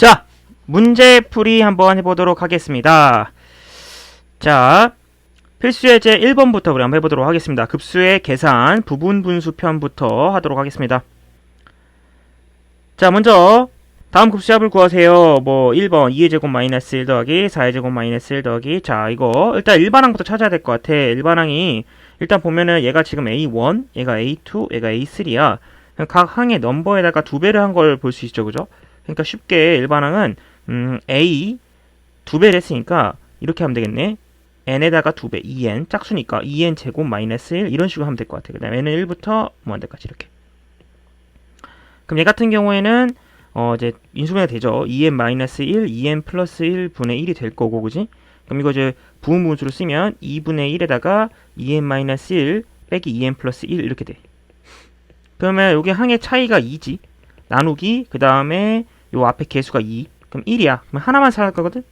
자, 문제풀이 한번 해보도록 하겠습니다. 자, 필수 예제 1번부터 우리 한번 해보도록 하겠습니다. 급수의 계산 부분 분수 편부터 하도록 하겠습니다. 자, 먼저 다음 급수의 합을 구하세요. 뭐 1번 2의 제곱 마이너스 1 더하기 4의 제곱 마이너스 1 더하기. 자, 이거 일단 일반항부터 찾아야 될 것 같아. 일반항이 일단 보면은 얘가 지금 A1, 얘가 A2, 얘가 A3야. 각 항의 넘버에다가 두 배를 한 걸 볼 수 있죠, 그죠? 그러니까 쉽게 일반항은 A 두 배를 했으니까 이렇게 하면 되겠네. n에다가 두 배, 2n 짝수니까 2n 제곱 마이너스 1 이런 식으로 하면 될 것 같아요. 그 다음에 n은 1부터 무한대까지 이렇게. 그럼 얘 같은 경우에는 이제 인수분해가 되죠. 2n 마이너스 1, 2n 플러스 1분의 1이 될 거고, 그지? 그럼 이거 이제 부분분수로 쓰면 2분의 1에다가 2n 마이너스 1 빼기 2n 플러스 1 이렇게 돼. 그러면 여기 항의 차이가 2지. 나누기, 그 다음에 요 앞에 개수가 2. 그럼 1이야. 그럼 하나만 살 거거든?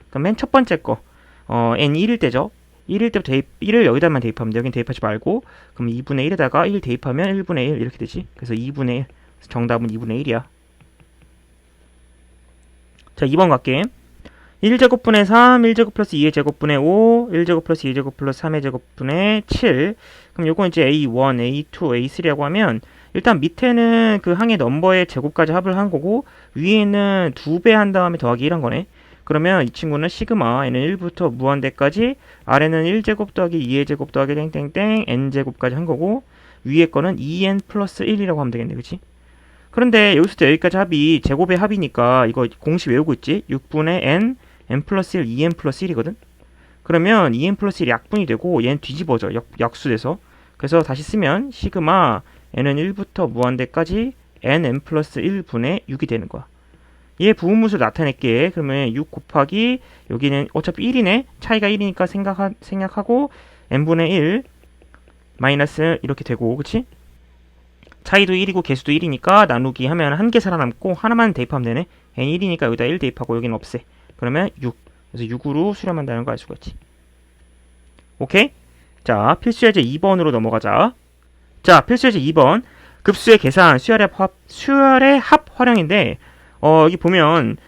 그럼 맨 첫 번째 거. n 1일 때죠. 1일 때부터 1을 여기다만 대입하면 돼. 여긴 대입하지 말고. 그럼 2분의 1에다가 1 대입하면 1분의 1 이렇게 되지. 그래서 2분의 1. 정답은 2분의 1이야. 자, 2번 갈게. 1제곱분의 3, 1제곱 플러스 2의 제곱분의 5, 1제곱 플러스 2제곱 플러스 3의 제곱분의 7. 그럼 요건 이제 A1, A2, A3라고 하면 일단 밑에는 그 항의 넘버의 제곱까지 합을 한 거고 위에는 두 배 한 다음에 더하기 1한 거네. 그러면 이 친구는 시그마 n은 1부터 무한대까지 아래는 1제곱 더하기 2의 제곱 더하기 땡땡땡 n제곱까지 한 거고 위에 거는 2n 플러스 1이라고 하면 되겠네. 그치? 그런데 여기서부터 여기까지 합이 제곱의 합이니까 이거 공식 외우고 있지? 6분의 n 플러스 1, 2n 플러스 1이거든? 그러면 2n 플러스 1이 약분이 되고 얘는 뒤집어져. 약수돼서. 그래서 다시 쓰면 시그마 n은 1부터 무한대까지 n 플러스 1분의 6이 되는 거야. 얘 부분분수를 나타낼게. 그러면 6 곱하기 여기는 어차피 1이네. 차이가 1이니까 생략하고 n분의 1 마이너스 이렇게 되고, 그치? 차이도 1이고 개수도 1이니까 나누기 하면 한 개 살아남고 하나만 대입하면 되네. n 1이니까 여기다 1 대입하고 여기는 없애. 그러면 6. 그래서 6으로 수렴한다는 거 알 수가 있지. 오케이? 자, 필수예제 2번으로 넘어가자. 자, 필수예제 2번. 급수의 계산, 수열의 합 활용인데, 여기 보면,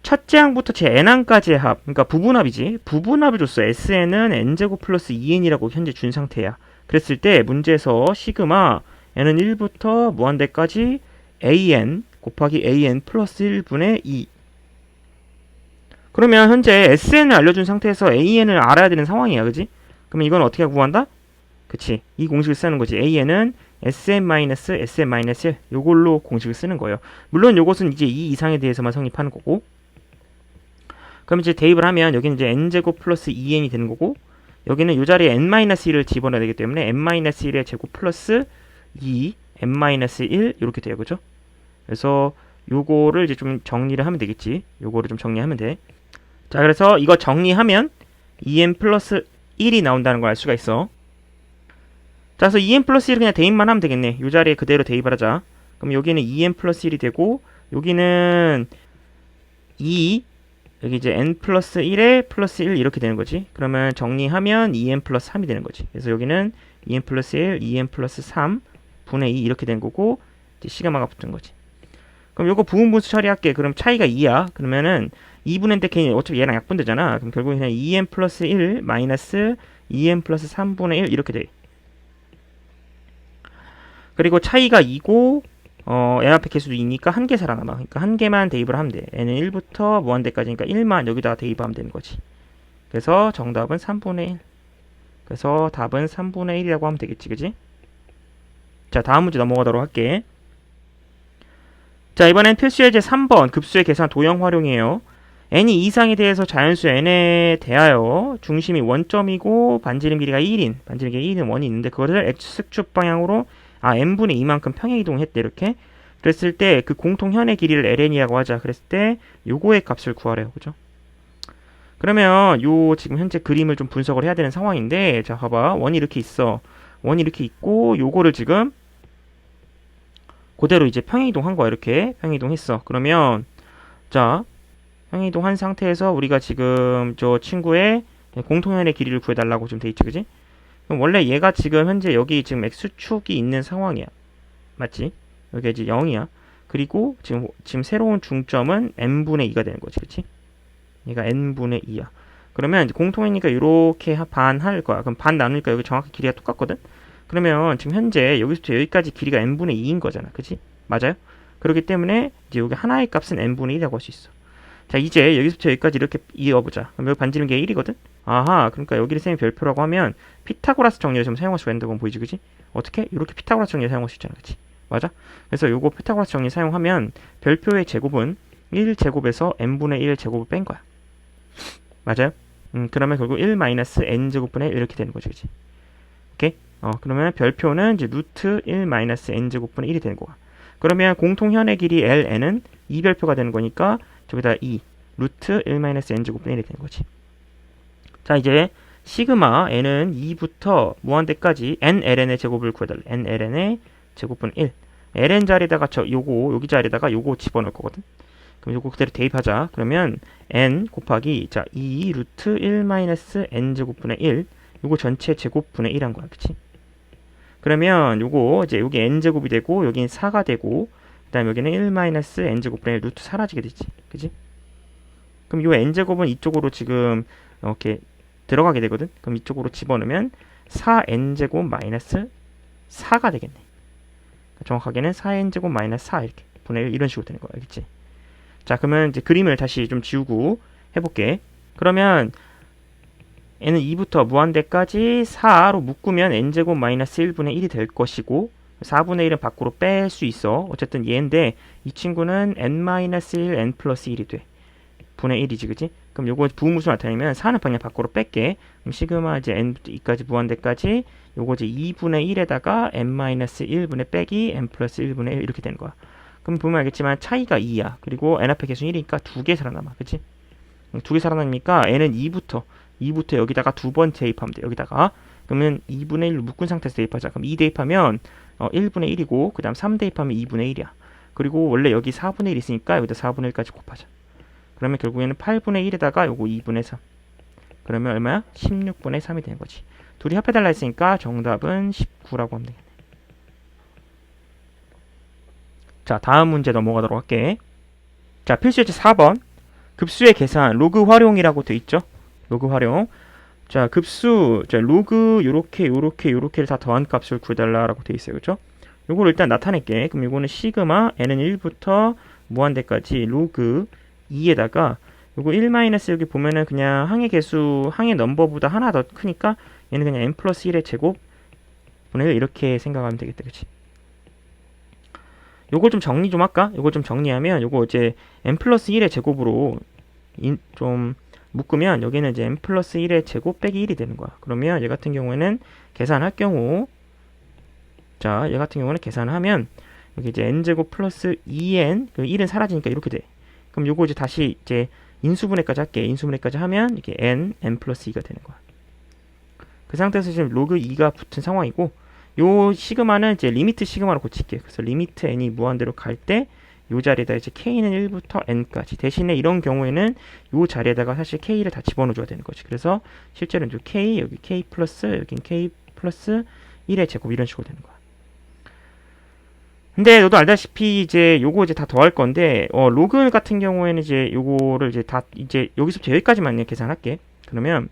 첫째 항부터 제 n항까지의 합, 그러니까 부분합이지. 부분합을 줬어. sn은 n제곱 플러스 2n이라고 현재 준 상태야. 그랬을 때, 문제에서 시그마, n은 1부터 무한대까지 an 곱하기 an 플러스 1분의 2. 그러면 현재 sn을 알려준 상태에서 an을 알아야 되는 상황이야. 그지? 그러면 이건 어떻게 구한다? 그치. 이 공식을 쓰는 거지. an은 sn-sn-1 요걸로 공식을 쓰는 거예요. 물론 요것은 이제 이 이상에 대해서만 성립하는 거고. 그럼 이제 대입을 하면 여기는 이제 n제곱 플러스 2n이 되는 거고 여기는 요 자리에 n-1을 집어넣어야 되기 때문에 n-1의 제곱 플러스 2 n-1 이렇게 돼요. 그죠? 그래서 요거를 이제 좀 정리를 하면 되겠지. 요거를 좀 정리하면 돼. 자, 그래서 이거 정리하면 2n 플러스 1이 나온다는 걸 알 수가 있어. 자, 그래서 2n 플러스 1을 그냥 대입만 하면 되겠네. 이 자리에 그대로 대입을 하자. 그럼 여기는 2n 플러스 1이 되고 여기는 2 여기 이제 n 플러스 1에 플러스 1 이렇게 되는 거지. 그러면 정리하면 2n 플러스 3이 되는 거지. 그래서 여기는 2n 플러스 1, 2n 플러스 3 분의 2 이렇게 되는 거고 이제 시그마가 붙은 거지. 그럼 요거 부분분수 처리할게. 그럼 차이가 2야. 그러면은 2분의 때 어차피 얘랑 약분되잖아. 그럼 결국 그냥 2n 플러스 1 마이너스 2n 플러스 3분의 1 이렇게 돼. 그리고 차이가 2고 n 앞에 개수도 2니까 한 개 살아남아. 그러니까 한 개만 대입을 하면 돼. n은 1부터 무한대까지니까 1만 여기다가 대입하면 되는 거지. 그래서 정답은 3분의 1. 그래서 답은 3분의 1이라고 하면 되겠지. 그지? 자, 다음 문제 넘어가도록 할게. 자, 이번엔 필수예제 3번 급수의 계산 도형 활용이에요. n이 이상에 대해서 자연수 n에 대하여 중심이 원점이고 반지름 길이가 1인 반지름 길이가 1인 원이 있는데 그거를 x축 방향으로 n분의 2만큼 평행 이동했대. 이렇게 그랬을 때 그 공통현의 길이를 ln이라고 하자. 그랬을 때 요거의 값을 구하래요. 그죠? 그러면 요 지금 현재 그림을 좀 분석을 해야 되는 상황인데 자, 봐봐. 원이 이렇게 있어. 원이 이렇게 있고 요거를 지금 그대로 이제 평행이동한 거야. 이렇게 평행이동했어. 그러면 자, 평행이동한 상태에서 우리가 지금 저 친구의 공통현의 길이를 구해달라고 좀 돼 있지. 그지? 그럼 원래 얘가 지금 현재 여기 지금 x축이 있는 상황이야. 맞지? 여기 이제 0이야. 그리고 지금 새로운 중점은 n분의 2가 되는 거지, 그치? 얘가 n분의 2야. 그러면 이제 공통이니까 이렇게 반 할 거야. 그럼 반 나누니까 여기 정확히 길이가 똑같거든? 그러면 지금 현재 여기서부터 여기까지 길이가 n분의 2인 거잖아, 그치? 맞아요? 그렇기 때문에 이제 여기 하나의 값은 n분의 1이라고 할 수 있어. 자, 이제 여기서부터 여기까지 이렇게 이어보자. 그럼 여기 반지름계가 1이거든? 아하, 그러니까 여기를 쌤이 별표라고 하면 피타고라스 정리를 좀 사용할 수가 있다고 보이지, 그치? 어떻게? 이렇게 피타고라스 정리를 사용할 수 있잖아, 그치? 맞아? 그래서 요거 피타고라스 정리 사용하면 별표의 제곱은 1제곱에서 n분의 1 제곱을 뺀 거야. 맞아요? 그러면 결국 1 마이너스 n제곱분의 1 이렇게 되는 거지, 그치? 오케이? 그러면 별표는 이제 루트 1 마이너스 n제곱분의 1이 되는 거야. 그러면 공통현의 길이 ln은 2별표가 되는 거니까 저기다 2 루트 1 마이너스 n제곱분의 1이 되는 거지. 자, 이제 시그마 n은 2부터 무한대까지 nln의 제곱을 구해달래. nln의 제곱분 1. ln 자리에다가 여기 자리에다가 요거 집어넣을 거거든. 그럼 요거 그대로 대입하자. 그러면 n 곱하기 2 루트 1 마이너스 n 제곱분의 1. 요거 전체 제곱분의 1한 거야. 그치? 그러면 요거 이제 여기 n 제곱이 되고 여기는 4가 되고 그다음에 여기는 1 마이너스 n 제곱분의 1 루트 사라지게 되지. 그치? 그럼 요 n 제곱은 이쪽으로 지금 이렇게 들어가게 되거든. 그럼 이쪽으로 집어넣으면 4n 제곱 마이너스 4가 되겠네. 정확하게는 4n 제곱 마이너스 4 이렇게 분의 1 이런 식으로 되는 거야. 알겠지? 자, 그러면 이제 그림을 다시 좀 지우고 해볼게. 그러면 n은 2부터 무한대까지 4로 묶으면 n제곱 마이너스 1분의 1이 될 것이고 4분의 1은 밖으로 뺄 수 있어. 어쨌든 얘인데 이 친구는 n 마이너스 1 n 플러스 1이 돼. 분의 1이지, 그치? 그럼 요거 부무수로 나타내면 4는 그냥 밖으로 뺄게. 그럼 시그마 이제 n부터 2까지 무한대까지 요거 이제 2분의 1에다가 n 마이너스 1분의 빼기 n 플러스 1분의 1 이렇게 되는 거야. 그럼 보면 알겠지만 차이가 2야. 그리고 n 앞에 개수는 1이니까 2개 살아남아. 그치? 2개 살아나니까 n은 2부터 여기다가 두 번 대입하면 돼. 여기다가. 그러면 2분의 1로 묶은 상태에서 대입하자. 그럼 2 대입하면 1분의 1이고 그 다음 3 대입하면 2분의 1이야. 그리고 원래 여기 4분의 1 있으니까 여기다 4분의 1까지 곱하자. 그러면 결국에는 8분의 1에다가 요거 2분의 3. 그러면 얼마야? 16분의 3이 되는 거지. 둘이 합해달라 했으니까 정답은 19라고 하면 되겠네. 자, 다음 문제 넘어가도록 할게. 자, 필수예제 4번. 급수의 계산, 로그 활용이라고 돼 있죠? 로그 활용. 자, 급수, 로그 요렇게를 다 더한 값을 구해달라라고 돼 있어요. 그죠? 요거를 일단 나타낼게. 그럼 요거는 시그마 n은 1부터 무한대까지 로그 2에다가 요거 1 마이너스 여기 보면은 그냥 항의 개수, 항의 넘버보다 하나 더 크니까 얘는 그냥 n 플러스 1의 제곱 분의 1 이렇게 생각하면 되겠다. 그치? 요걸 좀 정리 좀 할까? 요걸 좀 정리하면 요거 이제 n 플러스 1의 제곱으로 좀 묶으면 여기는 이제 n 플러스 1의 제곱 빼기 1이 되는 거야. 그러면 얘 같은 경우에는 계산할 경우 자, 얘 같은 경우는 계산하면 여기 이제 n제곱 플러스 2n 그 1은 사라지니까 이렇게 돼. 그럼 요거 이제 다시 이제 인수분해까지 할게. 인수분해까지 하면 이렇게 n 플러스 2가 되는 거야. 그 상태에서 지금 로그 2가 붙은 상황이고 요 시그마는 이제 리미트 시그마로 고칠게. 그래서 리미트 n이 무한대로 갈 때 요 자리에다 이제 k는 1부터 n까지. 대신에 이런 경우에는 요 자리에다가 사실 k를 다 집어넣어줘야 되는 거지. 그래서 실제로는 k, 여기 k 플러스, 여긴 k 플러스 1의 제곱 이런 식으로 되는 거야. 근데 너도 알다시피 이제 요거 이제 다 더할 건데 로그 같은 경우에는 이제 요거를 이제 다 이제 여기서부터 여기까지만 계산할게. 그러면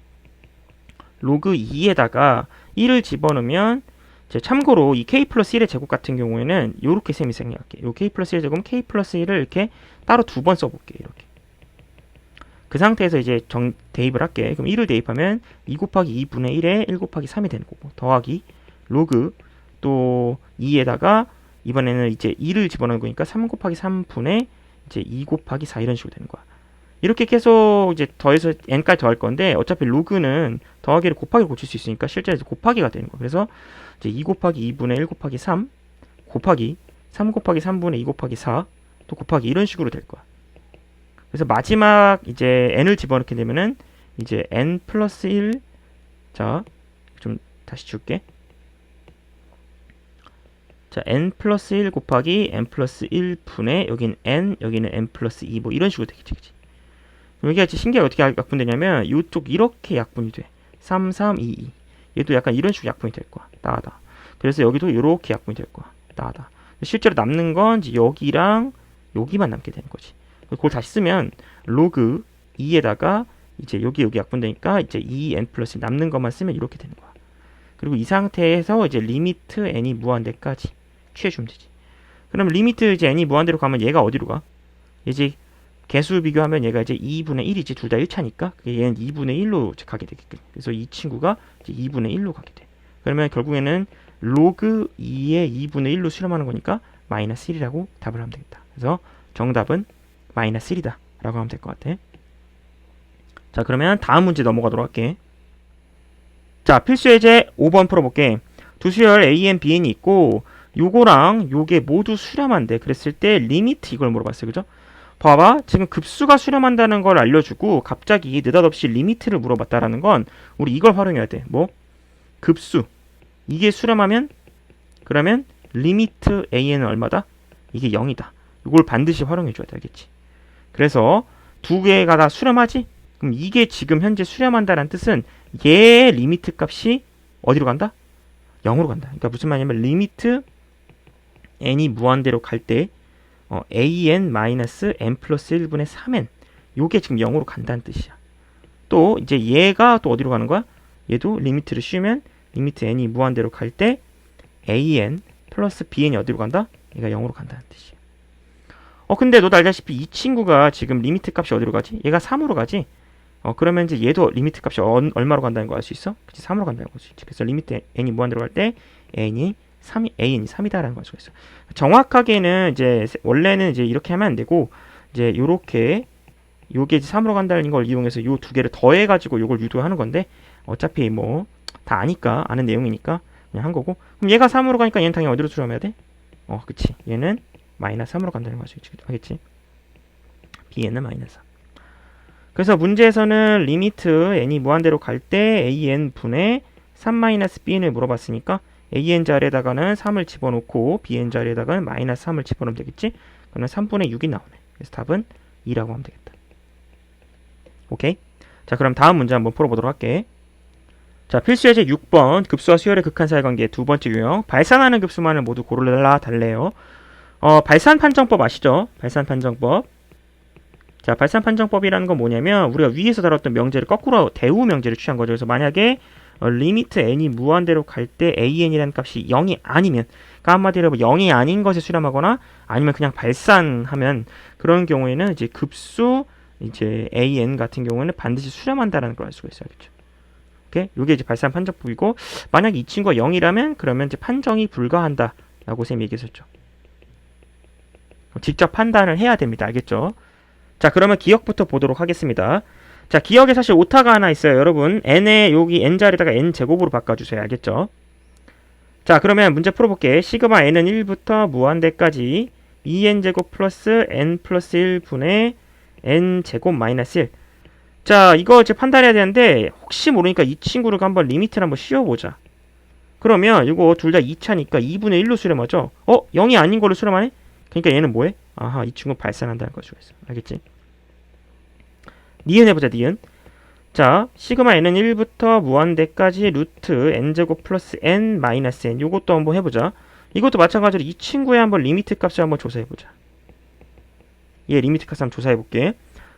로그 2에다가 1을 집어넣으면 참고로 이 k 플러스 1의 제곱 같은 경우에는 요렇게 셈이 생략할게. 요 k 플러스 1의 제곱은 k 플러스 1을 이렇게 따로 두 번 써볼게. 이렇게. 그 상태에서 이제 대입을 할게. 그럼 1을 대입하면 2 곱하기 2분의 1에 1 곱하기 3이 되는 거고 더하기 로그 또 2에다가 이번에는 이제 2를 집어넣은 거니까 3 곱하기 3분의 이제 2 곱하기 4 이런 식으로 되는 거야. 이렇게 계속 이제 더해서 n까지 더할 건데 어차피 로그는 더하기를 곱하기를 고칠 수 있으니까 실제로 이제 곱하기가 되는 거야. 그래서 이제 2 곱하기 2분의 1 곱하기 3 곱하기 3 곱하기 3분의 2 곱하기 4 또 곱하기 이런 식으로 될 거야. 그래서 마지막 이제 n을 집어넣게 되면은 이제 n 플러스 1 자, 좀 다시 줄게. 자, n 플러스 1 곱하기 n 플러스 1분의 여기는 n, 여기는 n 플러스 2 뭐 이런 식으로 되겠지. 그치? 여기가 이제 신기하게 어떻게 약분되냐면 이쪽 이렇게 약분이 돼. 3, 3, 2, 2. 얘도 약간 이런 식으로 약분이 될 거야. 따다. 그래서 여기도 이렇게 약분이 될 거야. 따다. 실제로 남는 건 이제 여기랑 여기만 남게 되는 거지. 그걸 다시 쓰면 로그 2에다가 이제 여기 약분되니까 이제 2n 플러스 남는 것만 쓰면 이렇게 되는 거야. 그리고 이 상태에서 이제 리미트 n이 무한대까지 취해주면 되지. 그럼 리미트 이제 n이 무한대로 가면 얘가 어디로 가? 이제 개수 비교하면 얘가 이제 2분의 1이지. 둘 다 1차니까 얘는 2분의 1로 가게 되겠군. 그래서 이 친구가 이제 2분의 1로 가게 돼. 그러면 결국에는 로그 2의 2분의 1로 수렴하는 거니까 마이너스 1이라고 답을 하면 되겠다. 그래서 정답은 마이너스 1이다 라고 하면 될 것 같아. 자, 그러면 다음 문제 넘어가도록 할게. 자, 필수 예제 5번 풀어볼게. 두 수열 AN, BN이 있고 요거랑 요게 모두 수렴한대. 그랬을 때 리미트 이걸 물어봤어요. 그죠? 봐봐. 지금 급수가 수렴한다는 걸 알려주고 갑자기 느닷없이 리미트를 물어봤다라는 건 우리 이걸 활용해야 돼. 뭐? 급수. 이게 수렴하면 그러면 리미트 AN은 얼마다? 이게 0이다. 이걸 반드시 활용해줘야 돼. 알겠지? 그래서 두 개가 다 수렴하지? 그럼 이게 지금 현재 수렴한다는 뜻은 얘의 리미트 값이 어디로 간다? 0으로 간다. 그러니까 무슨 말이냐면 리미트 n이 무한대로 갈 때 an-n 플러스 1분의 3n 요게 지금 0으로 간다는 뜻이야. 또 이제 얘가 또 어디로 가는 거야? 얘도 리미트를 씌우면 리미트 n이 무한대로 갈 때 an 플러스 bn이 어디로 간다? 얘가 0으로 간다는 뜻이야. 근데 너도 알다시피 이 친구가 지금 리미트 값이 어디로 가지? 얘가 3으로 가지? 그러면 이제 얘도 리미트 값이 얼마로 간다는 거 알 수 있어? 그치, 3으로 간다는 거 알 수 있지. 그래서 리미트 n이 무한대로 갈 때 an이 3이다라는 걸 알 수가 있어. 정확하게는 이제 원래는 이제 이렇게 하면 안 되고 이제 요렇게 요게 이제 3으로 간다는 걸 이용해서 요 두 개를 더해 가지고 요걸 유도하는 건데 어차피 뭐 다 아니까 아는 내용이니까 그냥 한 거고. 그럼 얘가 3으로 가니까 얘는 당연히 어디로 수렴해야 돼? 그치. 얘는 마이너스 3으로 간다는 거 알 수 있지. 알겠지? bn은 마이너스 3. 그래서 문제에서는 리미트 n이 무한대로 갈 때 an 분의 3-bn을 물어봤으니까 an 자리에다가는 3을 집어넣고 bn 자리에다가는 마이너스 3을 집어넣으면 되겠지? 그러면 3분의 6이 나오네. 그래서 답은 2라고 하면 되겠다. 오케이? 자, 그럼 다음 문제 한번 풀어보도록 할게. 자, 필수 예제 6번 급수와 수열의 극한 사이관계 두 번째 유형 발산하는 급수만을 모두 고르라 달래요. 발산 판정법 아시죠? 발산 판정법. 자, 발산 판정법이라는 건 뭐냐면 우리가 위에서 다뤘던 명제를 거꾸로 대우 명제를 취한 거죠. 그래서 만약에 리미트 n이 무한대로 갈 때 an이라는 값이 0이 아니면, 그러니까 한마디로 0이 아닌 것에 수렴하거나 아니면 그냥 발산하면 그런 경우에는 이제 급수 이제 an 같은 경우에는 반드시 수렴한다라는 걸 알 수가 있어요. 그렇죠? 오케이? 요게 이제 발산 판정법이고 만약 이 친구가 0이라면 그러면 이제 판정이 불가한다라고 쌤이 얘기했었죠. 직접 판단을 해야 됩니다. 알겠죠? 자, 그러면 기억부터 보도록 하겠습니다. 자, 기억에 사실 오타가 하나 있어요. 여러분, n에 여기 n자리에다가 n제곱으로 바꿔주세요. 알겠죠? 자, 그러면 문제 풀어볼게. 시그마 n은 1부터 무한대까지 2n제곱 플러스 n 플러스 1분의 n제곱 마이너스 1. 자, 이거 이제 판단해야 되는데 혹시 모르니까 이 친구를 한번 리미트를 한번 씌워보자. 그러면 이거 둘 다 2차니까 2분의 1로 수렴하죠? 0이 아닌 걸로 수렴하네? 그러니까 얘는 뭐해? 아하, 이 친구 발산한다는 걸 수가 있어. 알겠지? 니은 해보자, 니은. 자, 시그마 n은 1부터 무한대까지 루트 n제곱 플러스 n 마이너스 n. 요것도 한번 해보자. 이것도 마찬가지로 이 친구의 한번 리미트 값을 한번 조사해보자. 얘 리미트 값 한번 조사해볼게.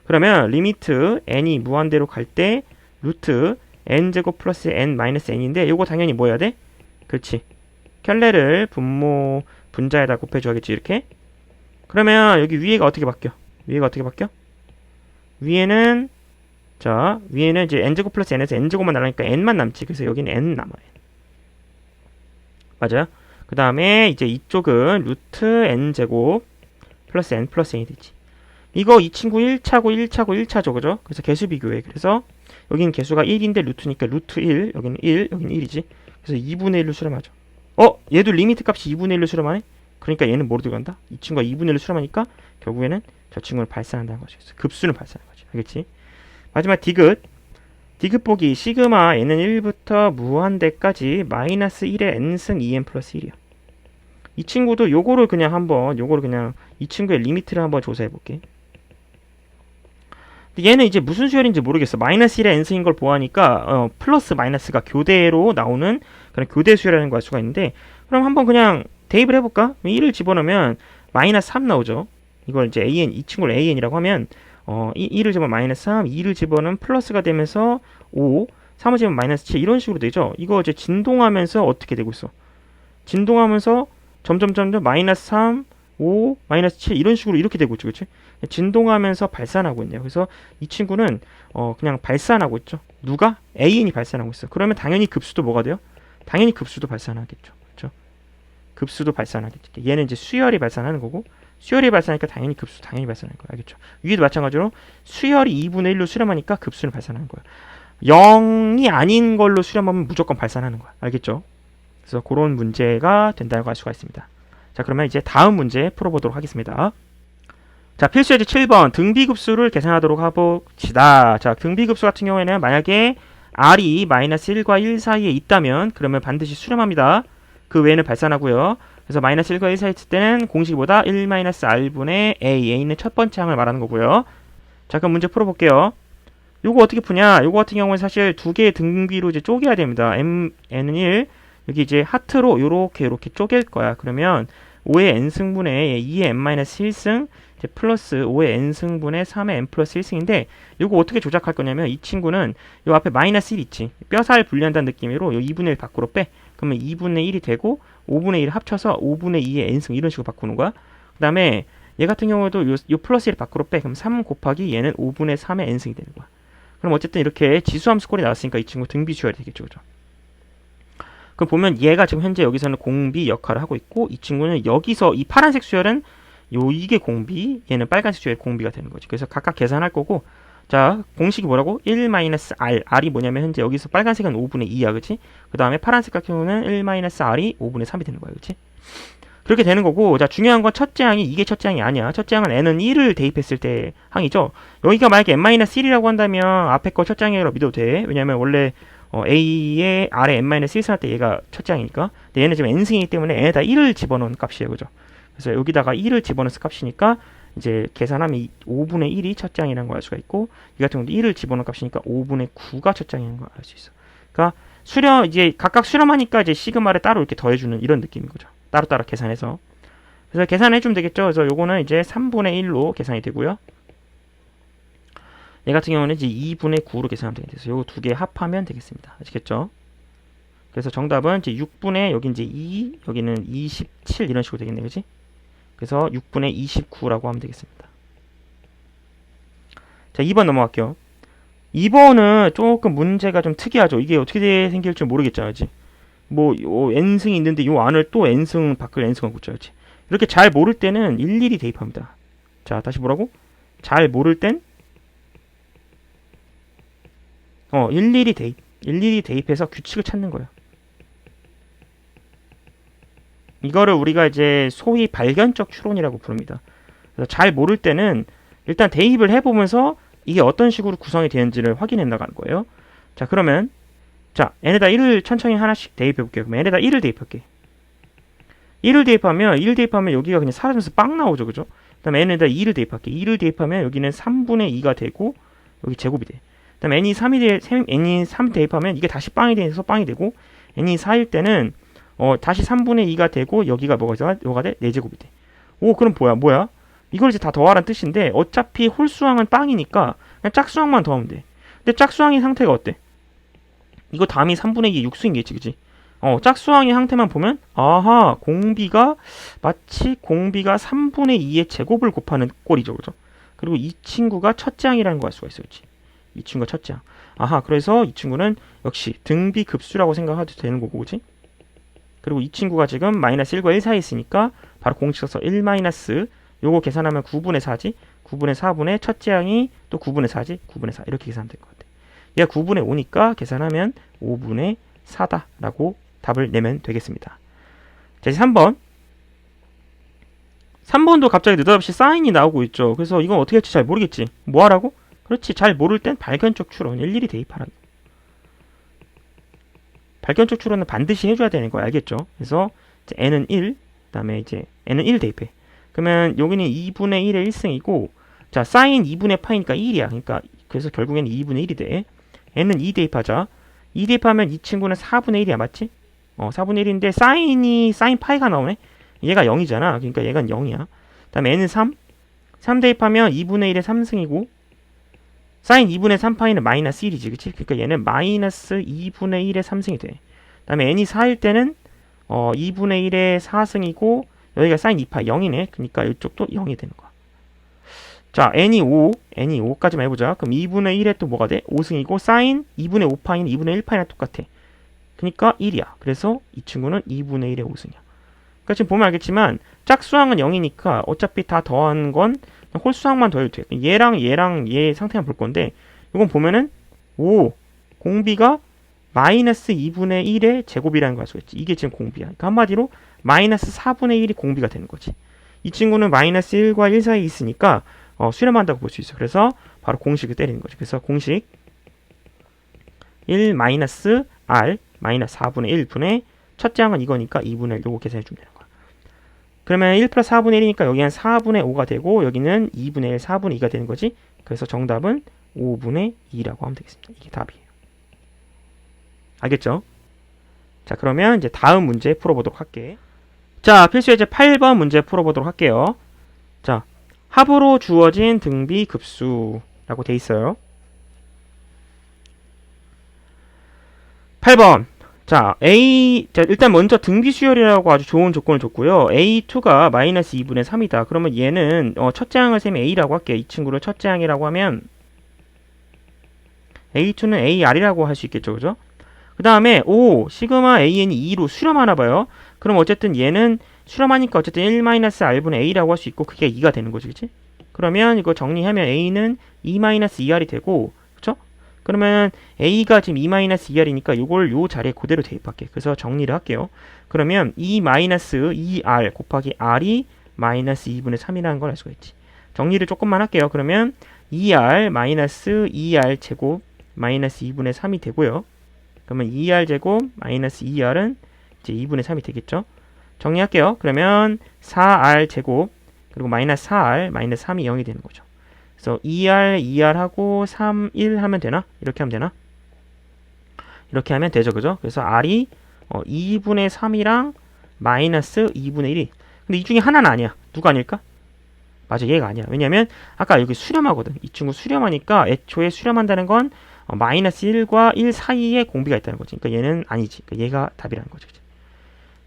그러면 리미트 n이 무한대로 갈 때 루트 n제곱 플러스 n 마이너스 n인데 요거 당연히 뭐 해야 돼? 그렇지. 켤레를 분모 분자에다 곱해줘야겠지, 이렇게. 그러면 여기 위에가 어떻게 바뀌어? 위에가 어떻게 바뀌어? 위에는 위에는 이제 n제곱 플러스 n에서 n제곱만 나가니까 n만 남지. 그래서 여기는 n 남아요. 맞아요? 그 다음에 이제 이쪽은 루트 n제곱 플러스 n 플러스 n이 되지. 이거 이 친구 1차죠. 그죠? 그래서 개수 비교해. 그래서 여기는 개수가 1인데 루트니까 루트 1, 여기는 1, 여기는 1이지. 그래서 2분의 1로 수렴하죠. 얘도 리미트 값이 2분의 1로 수렴하네? 그러니까 얘는 뭐로 들어간다? 이 친구가 2분의 1로 수렴하니까 결국에는 저 친구를 발산한다는 거죠. 급수는 발산하는 거죠. 알겠지? 마지막 디귿. 디귿 보기 시그마 n은 1부터 무한대까지 마이너스 1의 n승 2n 플러스 1이야. 이 친구도 요거를 그냥 이 친구의 리미트를 한번 조사해 볼게. 얘는 이제 무슨 수열인지 모르겠어. 마이너스 1의 n승인 걸 보아하니까 플러스 마이너스가 교대로 나오는 그런 교대 수열이라는 걸 알 수가 있는데, 그럼 한번 그냥 대입을 해볼까? 1을 집어넣으면 마이너스 3 나오죠. 이걸 이제 이 친구를 an이라고 하면 1을 집어넣으면 마이너스 3, 2를 집어넣으면 플러스가 되면서 5, 3을 집으면 마이너스 7 이런 식으로 되죠. 이거 이제 진동하면서 어떻게 되고 있어? 진동하면서 점점 마이너스 3, 5, 마이너스 7 이런 식으로 이렇게 되고 있죠. 그치? 진동하면서 발산하고 있네요. 그래서 이 친구는 그냥 발산하고 있죠. 누가? an이 발산하고 있어. 그러면 당연히 급수도 뭐가 돼요? 당연히 급수도 발산하겠죠. 그렇죠? 급수도 발산하겠죠. 얘는 이제 수열이 발산하는 거고 수열이 발산하니까 당연히 급수 당연히 발산하는 거야. 알겠죠? 위에도 마찬가지로 수열이 2분의 1로 수렴하니까 급수를 발산하는 거야. 0이 아닌 걸로 수렴하면 무조건 발산하는 거야. 알겠죠? 그래서 그런 문제가 된다고 할 수가 있습니다. 자, 그러면 이제 다음 문제 풀어보도록 하겠습니다. 자, 필수예제 7번 등비급수를 계산하도록 해봅시다. 자, 등비급수 같은 경우에는 만약에 r이 마이너스 1과 1 사이에 있다면 그러면 반드시 수렴합니다. 그 외에는 발산하고요. 그래서 마이너스 1과 1 사이에 있을 때는 공식보다 1 마이너스 r분의 a는 첫 번째 항을 말하는 거고요. 자, 그럼 문제 풀어볼게요. 요거 어떻게 푸냐? 요거 같은 경우는 사실 두 개의 등비로 이제 쪼개야 됩니다. n은 1, 여기 이제 하트로 요렇게 쪼갤 거야. 그러면 5의 n승분의 2의 n-1승 이제 플러스 5의 n승분의 3의 n 플러스 1승인데 요거 어떻게 조작할 거냐면 이 친구는 요 앞에 마이너스 1 있지. 뼈살 분리한다는 느낌으로 요 2분의 1 밖으로 빼. 그러면 2분의 1이 되고 5분의 1 합쳐서 5분의 2의 n승 이런 식으로 바꾸는 거야. 그 다음에 얘 같은 경우도 요 플러스 1 밖으로 빼. 그럼 3 곱하기 얘는 5분의 3의 n승이 되는 거야. 그럼 어쨌든 이렇게 지수함수 꼴이 나왔으니까 이 친구 등비 수열이 되겠죠. 그죠? 그럼 보면 얘가 지금 현재 여기서는 공비 역할을 하고 있고 이 친구는 여기서 이 파란색 수열은 이게 공비, 얘는 빨간색 수열 공비가 되는 거지. 그래서 각각 계산할 거고 자, 공식이 뭐라고? 1-r. r이 뭐냐면 현재 여기서 빨간색은 5분의 2야. 그치? 그 다음에 파란색 같은 경우는 1-r이 5분의 3이 되는 거야. 그치? 그렇게 되는 거고 자, 중요한 건 첫째 항이 이게 첫째 항이 아니야. 첫째 항은 n은 1을 대입했을 때 항이죠. 여기가 만약에 n-1이라고 한다면 앞에 거 첫째 항이라고 믿어도 돼. 왜냐면 원래 a의 r에 n-1승 할 때 얘가 첫째 항이니까. 근데 얘는 지금 n승이기 때문에 n에다 1을 집어넣은 값이에요. 그죠? 그래서 여기다가 1을 집어넣은 값이니까 이제 계산하면 5분의 1이 첫째 항이라는 걸 알 수가 있고 이 같은 경우도 1을 집어넣은 값이니까 5분의 9가 첫째 항이라는 걸 알 수 있어. 그러니까 수렴 이제 각각 수렴하니까 이제 시그마를 따로 이렇게 더해주는 이런 느낌인 거죠. 따로따로 계산해서. 그래서 계산해주면 되겠죠. 그래서 요거는 이제 3분의 1로 계산이 되고요. 얘 같은 경우는 이제 2분의 9로 계산하면 되겠죠. 요거 두 개 합하면 되겠습니다. 아시겠죠? 그래서 정답은 이제 6분의 여기 이제 2, 여기는 27 이런 식으로 되겠네, 그지? 그래서 6분의 29라고 하면 되겠습니다. 자, 2번 넘어갈게요. 2번은 조금 문제가 좀 특이하죠. 이게 어떻게 생길 줄 모르겠죠, 그지? 뭐 n승이 있는데 요 안을 또 n승 밖을 n승을 붙여야지. 이렇게 잘 모를 때는 일일이 대입합니다. 자, 다시 뭐라고? 잘 모를 땐 일일이 대입해서 규칙을 찾는 거예요. 이거를 우리가 이제 소위 발견적 추론이라고 부릅니다. 그래서 잘 모를 때는 일단 대입을 해보면서 이게 어떤 식으로 구성이 되는지를 확인해 나가는 거예요. 자, 그러면 자, n에다 1을 천천히 하나씩 대입해 볼게요. 그럼 n에다 1을 대입할게. 1을 대입하면 여기가 그냥 사라지면서 빵 나오죠. 그죠? 그 다음에 n에다 2를 대입할게. 2를 대입하면 여기는 3분의 2가 되고 여기 제곱이 돼. 그 다음에 n이 3 대입하면 이게 다시 빵이 돼서 빵이 되고 n이 4일 때는 다시 3분의 2가 되고 여기가 뭐가 돼? 4제곱이 돼. 오, 그럼 뭐야? 이걸 이제 다 더하라는 뜻인데 어차피 홀수항은 빵이니까 그냥 짝수항만 더하면 돼. 근데 짝수항의 상태가 어때? 이거 다음이 3분의 2의 육수인겠지, 그지? 짝수항의 상태만 보면 아하, 마치 공비가 3분의 2의 제곱을 곱하는 꼴이죠, 그죠? 그리고 이 친구가 첫째 항이라는 거 알 수가 있어요, 그치? 이 친구가 첫째 항. 아하, 그래서 이 친구는 역시 등비급수라고 생각해도 되는 거고, 그치? 그리고 이 친구가 지금 마이너스 1과 1 사이에 있으니까 바로 공식 써서 1 마이너스 요거 계산하면 9분의 4지. 9분의 4분의 첫째 항이 또 9분의 4지. 9분의 4 이렇게 계산하면 될 것 같아. 얘가 9분의 5니까 계산하면 5분의 4다라고 답을 내면 되겠습니다. 자, 이제 3번. 3번도 갑자기 느닷없이 사인이 나오고 있죠. 그래서 이건 어떻게 할지 잘 모르겠지. 뭐 하라고? 그렇지. 잘 모를 땐 발견적 추론 일일이 대입하라고. 발견적 추론은 반드시 해줘야 되는 거 알겠죠? 그래서 이제 n은 1, 그 다음에 이제 n은 1 대입해. 그러면 여기는 2분의 1의 1승이고 자, 사인 2분의 파이니까 1이야. 그러니까 그래서 결국에는 2분의 1이 돼. n은 2 대입하자. 2 대입하면 이 친구는 4분의 1이야. 맞지? 4분의 1인데 사인 파이가 나오네. 얘가 0이잖아. 그러니까 얘가 0이야. 그 다음에 n은 3. 3 대입하면 2분의 1의 3승이고 사인 2분의 3파이는 마이너스 1이지. 그치? 그러니까 얘는 마이너스 2분의 1의 3승이 돼. 그 다음에 n이 4일 때는 2분의 1의 4승이고 여기가 사인 2파 0이네. 그러니까 이쪽도 0이 되는 거야. 자, n이 5까지만 해보자. 그럼 2분의 1에 또 뭐가 돼? 5승이고 사인 2분의 5파이는 2분의 1파이랑 똑같아. 그러니까 1이야. 그래서 이 친구는 2분의 1의 5승이야. 그러니까 지금 보면 알겠지만 짝수항은 0이니까 어차피 다 더한 건 홀수항만 더해도 돼. 얘랑 얘 상태만 볼 건데 이건 보면은 5 공비가 마이너스 2분의 1의 제곱이라는 걸 알 수가 있지. 이게 지금 공비야. 그러니까 한마디로 마이너스 4분의 1이 공비가 되는 거지. 이 친구는 마이너스 1과 1 사이에 있으니까 수렴한다고 볼 수 있어. 그래서 바로 공식을 때리는 거지. 그래서 공식 1 마이너스 r 마이너스 4분의 1분의 첫째 항은 이거니까 2분의 1 요거 계산해 주면 되는 거야. 그러면 1 플러스 4분의 1이니까 여기는 4분의 5가 되고 여기는 2분의 1 4분의 2가 되는 거지. 그래서 정답은 5분의 2라고 하면 되겠습니다. 이게 답이에요. 알겠죠? 자, 그러면 이제 다음 문제 풀어보도록 할게. 자, 필수 예제 8번 문제 풀어보도록 할게요. 자, 합으로 주어진 등비 급수라고 돼 있어요. 8번. 자, 일단 먼저 등비 수열이라고 아주 좋은 조건을 줬고요. A2가 마이너스 2분의 3이다. 그러면 얘는 첫째 항을 세면 A라고 할게요. 이 친구를 첫째 항이라고 하면 A2는 AR이라고 할 수 있겠죠. 그죠? 그 다음에 O, 시그마 AN이 2로 수렴하나 봐요. 그럼 어쨌든 얘는 수렴하니까 어쨌든 1-R분의 A라고 할 수 있고 그게 2가 되는 거지. 그치? 그러면 이거 정리하면 A는 2-2R이 되고 그쵸? 그러면 A가 지금 2-2R이니까 요걸 요 자리에 그대로 대입할게. 그래서 정리를 할게요. 그러면 2-2R 곱하기 R이 마이너스 2분의 3이라는 걸 알 수가 있지. 정리를 조금만 할게요. 그러면 2R 마이너스 2R 제곱 마이너스 2분의 3이 되고요. 그러면 2R 제곱 마이너스 2R은 이제 2분의 3이 되겠죠. 정리할게요. 그러면 4R 제곱 그리고 마이너스 4R 마이너스 3이 0이 되는 거죠. 그래서 2R 하고 3, 1 하면 되나? 이렇게 하면 되나? 이렇게 하면 되죠. 그죠? 그래서 R이 2분의 3이랑 마이너스 2분의 1이 근데 이 중에 하나는 아니야. 누가 아닐까? 맞아, 얘가 아니야. 왜냐면 아까 여기 수렴하거든. 이 친구 수렴하니까 애초에 수렴한다는 건 마이너스 1과 1 사이에 공비가 있다는 거지. 그러니까 얘는 아니지. 그러니까 얘가 답이라는 거죠.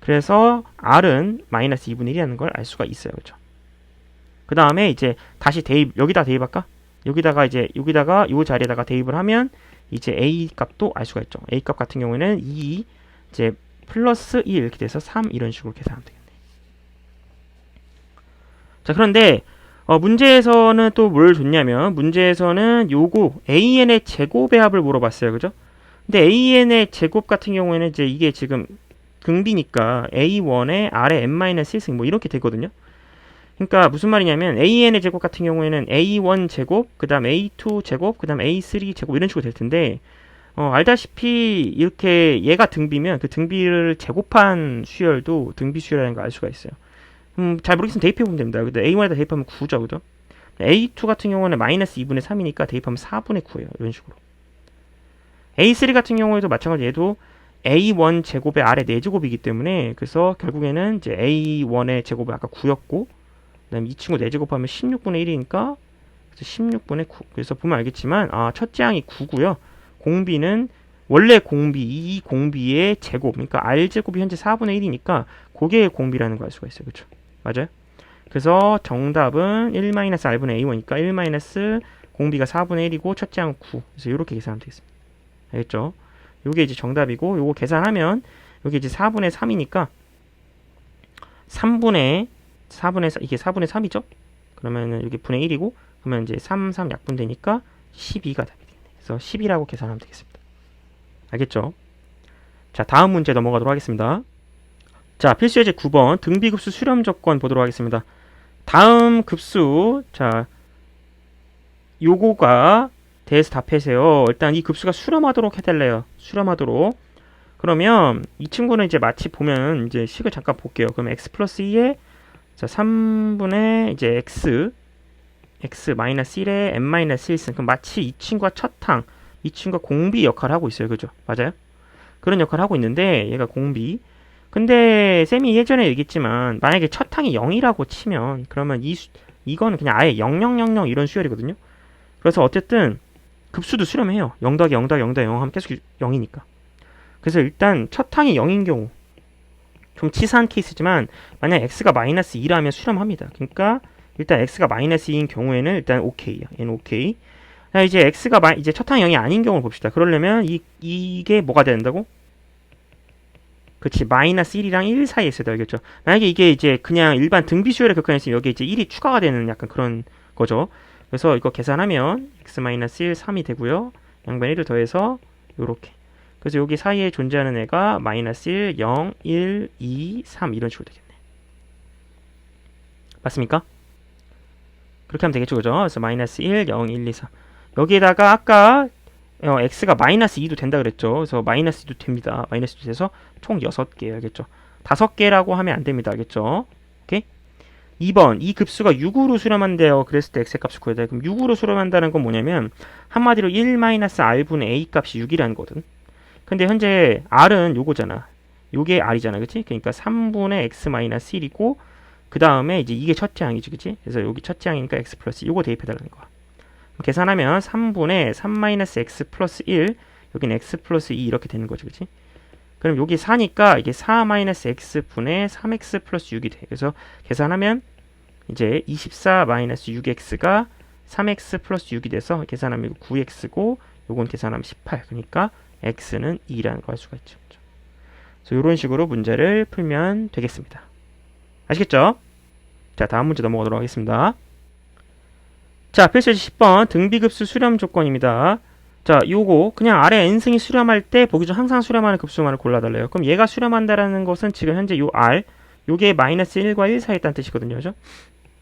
그래서 R은 마이너스 2분의 1이라는 걸 알 수가 있어요. 그렇죠? 그 다음에 이제 다시 여기다 대입할까? 여기다가 요 자리에다가 대입을 하면 이제 A 값도 알 수가 있죠. A 값 같은 경우에는 2 이제 플러스 2 이렇게 돼서 3 이런 식으로 계산하면 되겠네. 자, 그런데 문제에서는 또 뭘 줬냐면 문제에서는 요거 AN의 제곱의 합을 물어봤어요. 그죠? 근데 AN의 제곱 같은 경우에는 이제 이게 지금 등비니까 A1에 R에 n-1승 뭐 이렇게 되거든요. 그러니까 무슨 말이냐면 AN의 제곱 같은 경우에는 A1 제곱, 그 다음 A2 제곱, 그 다음 A3 제곱 이런 식으로 될 텐데 알다시피 이렇게 얘가 등비면 그 등비를 제곱한 수열도 등비 수열이라는 걸 알 수가 있어요. 잘 모르겠으면 대입해보면 됩니다. 근데 A1에다 대입하면 9죠. 그죠? A2 같은 경우는 마이너스 2분의 3이니까 대입하면 4분의 9예요. 이런 식으로. A3 같은 경우에도 마찬가지로 얘도 A1 제곱의 R의 4제곱이기 때문에 그래서 결국에는 이제 A1의 제곱이 아까 9였고 그 다음에 이 친구 4제곱하면 16분의 1이니까 그래서 16분의 9 그래서 보면 알겠지만 첫째 항이 9고요. 공비는 원래 공비, 이 공비의 제곱 그러니까 R제곱이 현재 4분의 1이니까 그게 공비라는 걸 알 수가 있어요. 그렇죠? 맞아요? 그래서 정답은 1-R분의 A1이니까 1- 공비가 4분의 1이고 첫째 항은 9 그래서 이렇게 계산하면 되겠습니다. 알겠죠? 요게 이제 정답이고 요거 계산하면 여기 이제 4분의 3이니까 3분의 4 이게 4분의 3이죠? 그러면은 여기 분의 1이고 그러면 이제 3 약분되니까 12가 답이 되겠네. 그래서 10이라고 계산하면 되겠습니다. 알겠죠? 자, 다음 문제 넘어가도록 하겠습니다. 자, 필수 예제 9번 등비급수 수렴 조건 보도록 하겠습니다. 다음 급수 자 요거가 대해서 답해세요. 일단 이 급수가 수렴하도록 해달래요. 수렴하도록. 그러면 이 친구는 이제 마치 보면 이제 식을 잠깐 볼게요. 그럼 x 플러스 2에 자 3분의 이제 x 마이너스 1에 n 마이너스 1승. 그럼 마치 이 친구가 첫항, 이 친구가 공비 역할을 하고 있어요. 그죠? 맞아요? 그런 역할을 하고 있는데 얘가 공비. 근데 쌤이 예전에 얘기했지만 만약에 첫항이 0이라고 치면 그러면 이거는 그냥 아예 0000 이런 수열이거든요. 그래서 어쨌든 급수도 수렴해요. 0 더하기 0 더하기 0 더하기 0 하면 계속 0이니까. 그래서 일단 첫 항이 0인 경우 좀 치사한 케이스지만 만약 x가 마이너스 2라면 수렴합니다. 그러니까 일단 x가 마이너스 2인 경우에는 일단 오케이야. 얘는 오케이. 자, 이제 x가 이제 첫 항이 0이 아닌 경우를 봅시다. 그러려면 이게 뭐가 된다고? 그치, 마이너스 1이랑 1 사이에 있어야 돼. 알겠죠? 만약에 이게 이제 그냥 일반 등비 수열의 극한이 있으면 여기 이제 1이 추가가 되는 약간 그런 거죠. 그래서 이거 계산하면 x-1 3이 되고요. 양변 1을 더해서 요렇게. 그래서 여기 사이에 존재하는 애가 마이너스 1, 0, 1, 2, 3 이런 식으로 되겠네. 맞습니까? 그렇게 하면 되겠죠, 그죠? 그래서 마이너스 1, 0, 1, 2, 3. 여기에다가 아까 x가 마이너스 2도 된다 그랬죠. 그래서 마이너스 2도 됩니다. 마이너스 2도 돼서 총 6개, 알겠죠? 5개라고 하면 안 됩니다. 알겠죠? 오케이? 2번, 이 급수가 6으로 수렴한대요. 그랬을 때 x의 값을 구해야 돼. 그럼 6으로 수렴한다는 건 뭐냐면 한마디로 1-r분의 a 값이 6이라는 거거든. 근데 현재 r은 요거잖아. 요게 r이잖아. 그치? 그러니까 3분의 x-1이고 그 다음에 이제 이게 첫째 항이지. 그치? 그래서 여기 첫째 항이니까 x 플러스 요거 대입해달라는 거야. 계산하면 3분의 3-x 플러스 1 여기는 x 플러스 2 이렇게 되는 거지. 그치? 그럼 여기 4니까 이게 4-x 분의 3x 플러스 6이 돼. 그래서 계산하면 이제 24-6x가 3x 플러스 6이 돼서 계산하면 이거 9x고 요건 계산하면 18. 그러니까 x는 2라는 걸 알 수가 있죠. 그래서 이런 식으로 문제를 풀면 되겠습니다. 아시겠죠? 자, 다음 문제 넘어가도록 하겠습니다. 자, 필수지 10번 등비급수 수렴 조건입니다. 자, 요거 그냥 아래 n승이 수렴할 때 보기 중 항상 수렴하는 급수만을 골라달래요. 그럼 얘가 수렴한다라는 것은 지금 현재 요 r 요게 마이너스 1과 1 사이에 있다는 뜻이거든요. 그죠?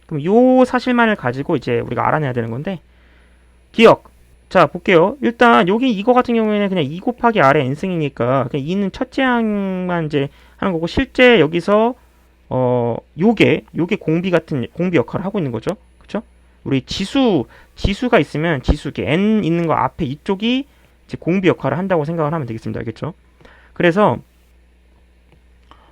그럼 요 사실만을 가지고 이제 우리가 알아내야 되는 건데 기억. 자, 볼게요. 일단 여기 이거 같은 경우에는 그냥 2 곱하기 r의 n승이니까 그냥 2는 첫째 항만 이제 하는 거고 실제 여기서 요게 공비 역할을 하고 있는 거죠. 그쵸? 우리 지수가 있으면 지수, n 있는 거 앞에 이쪽이 이제 공비 역할을 한다고 생각을 하면 되겠습니다. 알겠죠? 그래서,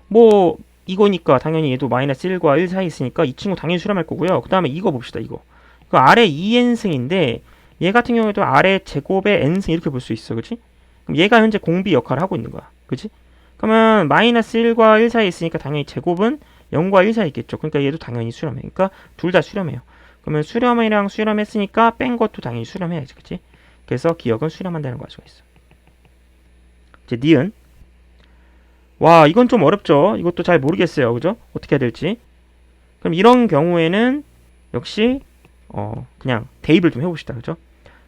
뭐, 이거니까 당연히 얘도 마이너스 1과 1 사이 있으니까 이 친구 당연히 수렴할 거고요. 그 다음에 이거 봅시다, 이거. 그 아래 2n승인데, 얘 같은 경우에도 아래 제곱의 n승 이렇게 볼 수 있어. 그치? 그럼 얘가 현재 공비 역할을 하고 있는 거야. 그치? 그러면 마이너스 1과 1 사이 있으니까 당연히 제곱은 0과 1 사이 있겠죠. 그러니까 얘도 당연히 수렴해. 그러니까 둘 다 수렴해요. 그러면 수렴이랑 수렴했으니까 뺀 것도 당연히 수렴해야지. 그치? 그래서 기억은 수렴한다는 걸 알 수가 있어. 이제 니은. 와, 이건 좀 어렵죠? 이것도 잘 모르겠어요. 그죠? 어떻게 해야 될지. 그럼 이런 경우에는 역시 그냥 대입을 좀 해봅시다. 그죠?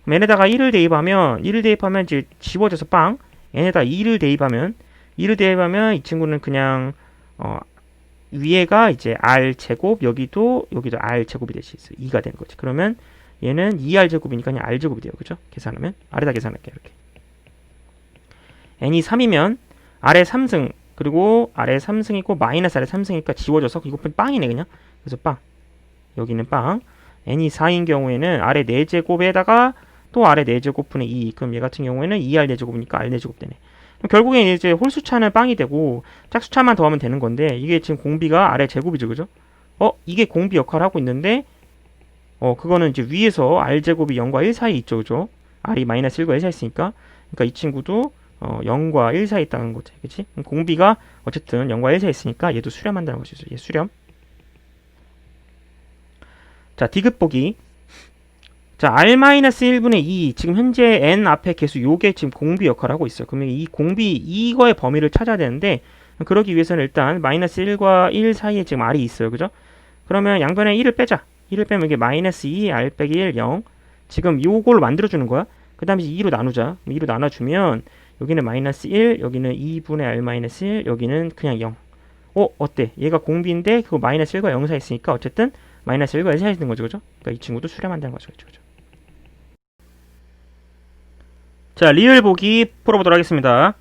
그럼 n에다가 1을 대입하면 이제 지워져서 빵. n에다 2를 대입하면 이 친구는 그냥 위에가 이제 r제곱 여기도 r제곱이 될 수 있어요. 2가 되는 거지. 그러면 얘는 2r제곱이니까 그냥 r제곱이 돼요. 그죠? 계산하면 아래다 계산할게요. 이렇게 n이 3이면 아래 3승 그리고 아래 3승이고 마이너스 아래 3승이니까 지워져서 이거 빵이네 그냥. 그래서 빵. 여기는 빵. n이 4인 경우에는 아래 4제곱에다가 또 아래 4제곱분의 2. 그럼 얘 같은 경우에는 2r 4제곱이니까 r 4제곱 되네. 결국엔 이제 홀수차는 빵이 되고 짝수차만 더하면 되는 건데 이게 지금 공비가 아래 제곱이죠. 그죠? 이게 공비 역할을 하고 있는데 그거는 이제 위에서 r제곱이 0과 1 사이 있죠. 그죠? r이 마이너스 1과 1 사이 있으니까 그러니까 이 친구도 0과 1 사이 있다는 거지. 그치? 공비가 어쨌든 0과 1 사이 있으니까 얘도 수렴한다는 것이죠. 얘 수렴. 자, 디귿 보기. 자, r-1분의 2 지금 현재 n 앞에 개수 요게 지금 공비 역할을 하고 있어요. 그러면 이 공비 이거의 범위를 찾아야 되는데 그러기 위해서는 일단 마이너스 1과 1 사이에 지금 r이 있어요. 그죠? 그러면 양변에 1을 빼자. 1을 빼면 이게 마이너스 2 r 빼기 1 0 지금 요걸 만들어주는 거야. 그 다음에 2로 나누자. 2로 나눠주면 여기는 마이너스 1 여기는 2분의 r-1 여기는 그냥 0. 어때? 얘가 공비인데 그거 마이너스 1과 0 사이 있으니까 어쨌든 마이너스 1과 1 사이 있는 거죠. 그죠? 그러니까 이 친구도 수렴한다는 거죠. 그죠? 자, 리을 보기 풀어보도록 하겠습니다.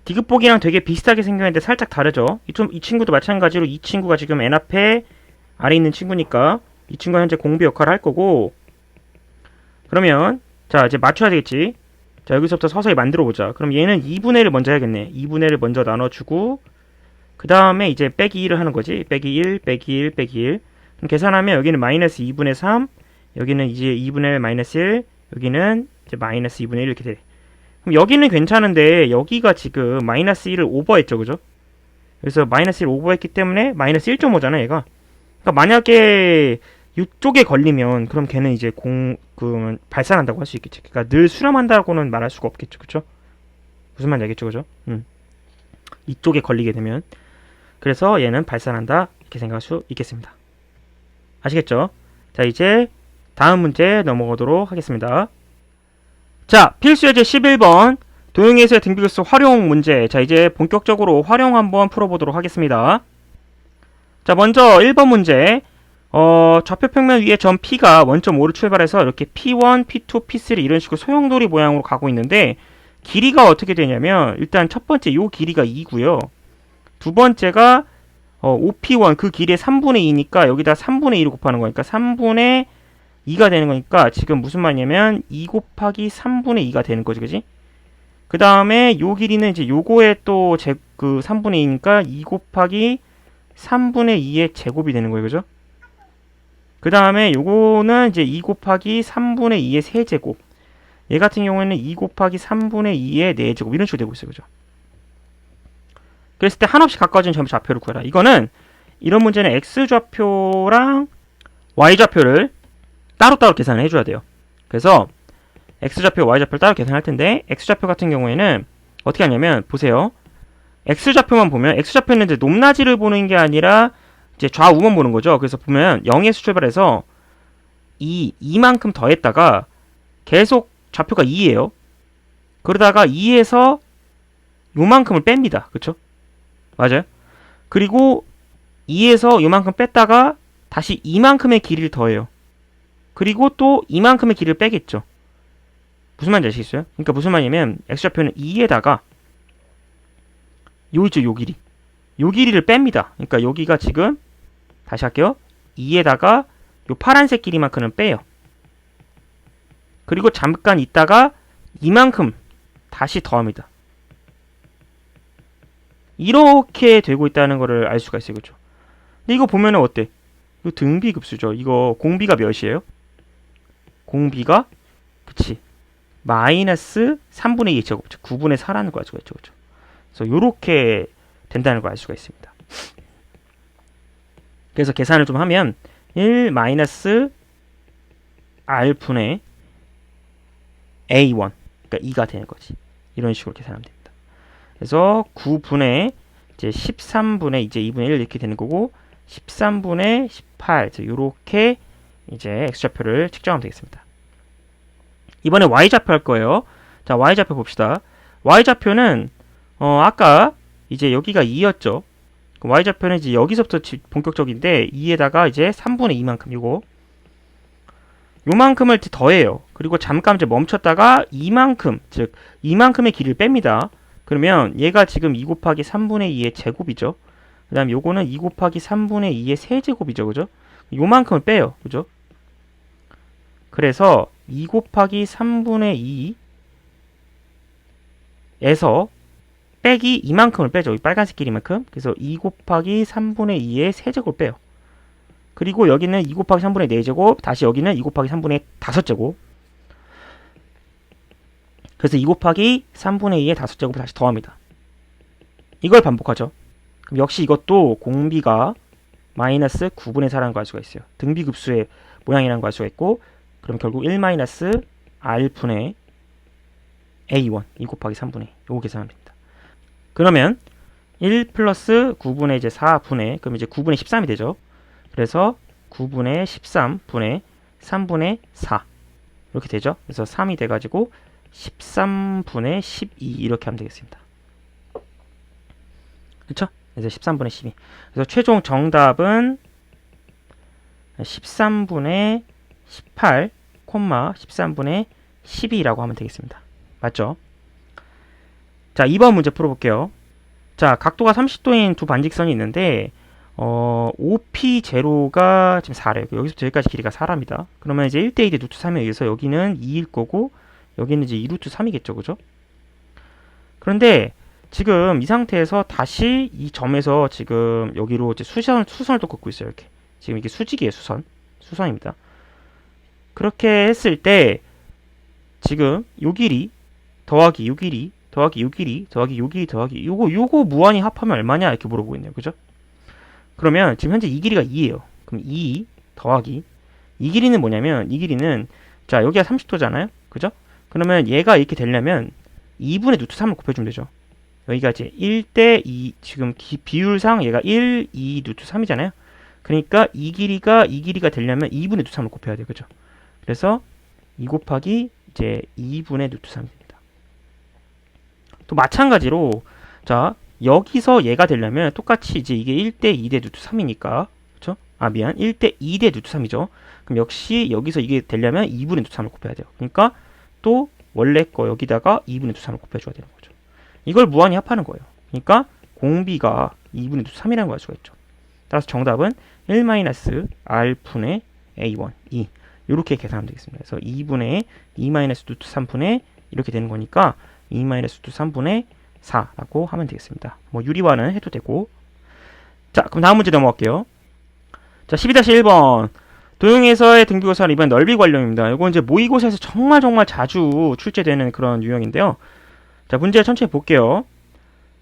디귿 보기랑 되게 비슷하게 생겼는데 살짝 다르죠. 이 친구도 마찬가지로 이 친구가 지금 n 앞에 아래 있는 친구니까 이 친구가 현재 공비 역할을 할 거고 그러면 자 이제 맞춰야 되겠지. 자 여기서부터 서서히 만들어 보자. 그럼 얘는 2분의 1을 먼저 해야겠네. 2분의 1을 먼저 나눠주고 그 다음에 이제 빼기 1을 하는 거지. 빼기 1, 빼기 1, 빼기 1. 그럼 계산하면 여기는 마이너스 2분의 3, 여기는 이제 2분의 1 마이너스 1, 여기는 이제 마이너스 2분의 1 이렇게 돼. 그럼 여기는 괜찮은데 여기가 지금 마이너스 1을 오버했죠, 그죠? 그래서 마이너스 1 오버했기 때문에 마이너스 1.5잖아, 얘가. 그러니까 만약에 이쪽에 걸리면 그럼 걔는 이제 발산한다고 할 수 있겠지. 그러니까 늘 수렴한다고는 말할 수가 없겠죠, 그죠? 무슨 말인지 알겠죠, 그죠? 이쪽에 걸리게 되면. 그래서 얘는 발산한다 이렇게 생각할 수 있겠습니다. 아시겠죠? 자, 이제 다음 문제 넘어가도록 하겠습니다. 자, 필수 예제 11번 도형에서의 등비급수 활용 문제. 자, 이제 본격적으로 활용 한번 풀어보도록 하겠습니다. 자, 먼저 1번 문제. 좌표 평면 위에 점 P가 원점 O를 출발해서 이렇게 P1, P2, P3 이런 식으로 소용돌이 모양으로 가고 있는데 길이가 어떻게 되냐면 일단 첫 번째 요 길이가 2고요. 두 번째가 OP1 그 길이의 3분의 2니까 여기다 3분의 2를 곱하는 거니까 3분의 2가 되는 거니까 지금 무슨 말이냐면 2 곱하기 3분의 2가 되는 거지, 그지? 그 다음에 요 길이는 이제 요거에 또 그 3분의 2니까 2 곱하기 3분의 2의 제곱이 되는 거예요, 그죠? 그 다음에 요거는 이제 2 곱하기 3분의 2의 세제곱. 얘 같은 경우에는 2 곱하기 3분의 2의 4제곱 이런 식으로 되고 있어요, 그죠? 그랬을 때 한없이 가까워진 점의 좌표를 구해라. 이거는 이런 문제는 x좌표랑 y좌표를 따로따로 계산을 해줘야 돼요. 그래서 x좌표, y좌표를 따로 계산할 텐데 x좌표 같은 경우에는 어떻게 하냐면 보세요. x좌표만 보면 x좌표는 이제 높낮이를 보는 게 아니라 이제 좌우만 보는 거죠. 그래서 보면 0에서 출발해서 2만큼 더했다가 계속 좌표가 2예요. 그러다가 2에서 요만큼을 뺍니다. 그쵸? 맞아요. 그리고 2에서 요만큼 뺐다가 다시 이만큼의 길이를 더해요. 그리고 또 이만큼의 길이를 빼겠죠. 무슨 말인지 아시겠어요? 그러니까 무슨 말이냐면 x좌표는 2에다가 요 있죠, 요 길이. 요 길이를 뺍니다. 그러니까 여기가 지금 다시 할게요. 2에다가 요 파란색 길이만큼은 빼요. 그리고 잠깐 있다가 이만큼 다시 더합니다. 이렇게 되고 있다는 것을 알 수가 있어요. 그렇죠? 근데 이거 보면은 어때? 이거 등비급수죠. 이거 공비가 몇이에요? 공비가 그치 마이너스 3분의 2의 제곱, 9분의 4라는 걸 알 수가 있죠. 그렇죠? 그래서 요렇게 된다는 걸 알 수가 있습니다. 그래서 계산을 좀 하면 1 마이너스 r분의 a1 그러니까 2가 되는 거지. 이런 식으로 계산하면 됩니다. 그래서 9분의 이제 13분의 이제 2분의 1 이렇게 되는 거고 13분의 18 이렇게 이제 x좌표를 측정하면 되겠습니다. 이번에 y좌표 할 거예요. 자, y좌표 봅시다. y좌표는 아까 이제 여기가 2였죠. y좌표는 이제 여기서부터 본격적인데 2에다가 이제 3분의 2만큼 요만큼을 더해요. 그리고 잠깐 이제 멈췄다가 이만큼, 즉 이만큼의 길이를 뺍니다. 그러면 얘가 지금 2 곱하기 3분의 2의 제곱이죠. 그 다음 요거는 2 곱하기 3분의 2의 세제곱이죠. 그죠? 요만큼을 빼요. 그죠? 그래서 2 곱하기 3분의 2에서 빼기 이만큼을 빼죠. 이 빨간색 길이만큼. 그래서 2 곱하기 3분의 2의 세제곱을 빼요. 그리고 여기는 2 곱하기 3분의 4제곱, 다시 여기는 2 곱하기 3분의 5제곱. 그래서 2 곱하기 3분의 2의 5제곱을 다시 더합니다. 이걸 반복하죠. 그럼 역시 이것도 공비가 마이너스 9분의 4라는 걸 알 수가 있어요. 등비급수의 모양이라는 걸 알 수가 있고, 그럼 결국 1 마이너스 r분의 a1 2 곱하기 3분의 2 요거 계산하면 됩니다. 그러면 1 플러스 9분의 이제 4분의 그럼 이제 9분의 13이 되죠. 그래서 9분의 13분의 3분의 4 이렇게 되죠. 그래서 3이 돼가지고 13분의 12 이렇게 하면 되겠습니다. 그렇죠? 그래서 13분의 12. 그래서 최종 정답은 13분의 18, 13분의 12라고 하면 되겠습니다. 맞죠? 자, 2번 문제 풀어볼게요. 자, 각도가 30도인 두 반직선이 있는데 OP0가 지금 4래요. 여기서부터 여기까지 길이가 4랍니다. 그러면 이제 1대 2대 루트 3에 의해서 여기는 2일 거고 여기는 이제 2루트 3이겠죠. 그죠? 그런데 지금 이 상태에서 다시 이 점에서 지금 여기로 이제 수선을 또 긋고 있어요. 이렇게. 지금 이게 수직이에요. 수선입니다. 그렇게 했을 때 지금 요 길이 더하기 요 길이 더하기 요 길이 더하기 요 길이 더하기 요거 무한히 합하면 얼마냐 이렇게 물어보고 있네요. 그죠? 그러면 지금 현재 이 길이가 2예요. 그럼 2 더하기 이 길이는 뭐냐면 이 길이는 자 여기가 30도잖아요. 그죠? 그러면 얘가 이렇게 되려면 2분의 루트 3을 곱해주면 되죠. 여기가 이제 1대 2 지금 비율상 얘가 1, 2 루트 3이잖아요. 그러니까 이 길이가 되려면 2분의 루트 3을 곱해야 돼요. 그죠? 그래서 2 곱하기 이제 2분의 루트 3입니다. 또 마찬가지로 자 여기서 얘가 되려면 똑같이 이제 이게 1대 2대 루트 3이니까 그쵸? 아 미안 1대 2대 루트 3이죠. 그럼 역시 여기서 이게 되려면 2분의 루트 3을 곱해야 돼요. 그러니까 또 원래 거 여기다가 2분의 루트 3을 곱해줘야 되는 거죠. 이걸 무한히 합하는 거예요. 그러니까 공비가 2분의 루트 3이라는 걸 알 수가 있죠. 따라서 정답은 1-r분의 a1, 2 이렇게 계산하면 되겠습니다. 그래서 2분의 2-루트 3분의 이렇게 되는 거니까 2-루트 3분의 4라고 하면 되겠습니다. 뭐 유리화는 해도 되고. 자, 그럼 다음 문제 넘어갈게요. 자, 12-1번. 도형에서의 등비고사는 이번 넓이 관련입니다. 이거 이제 모의고사에서 정말 자주 출제되는 그런 유형인데요. 자, 문제 천천히 볼게요.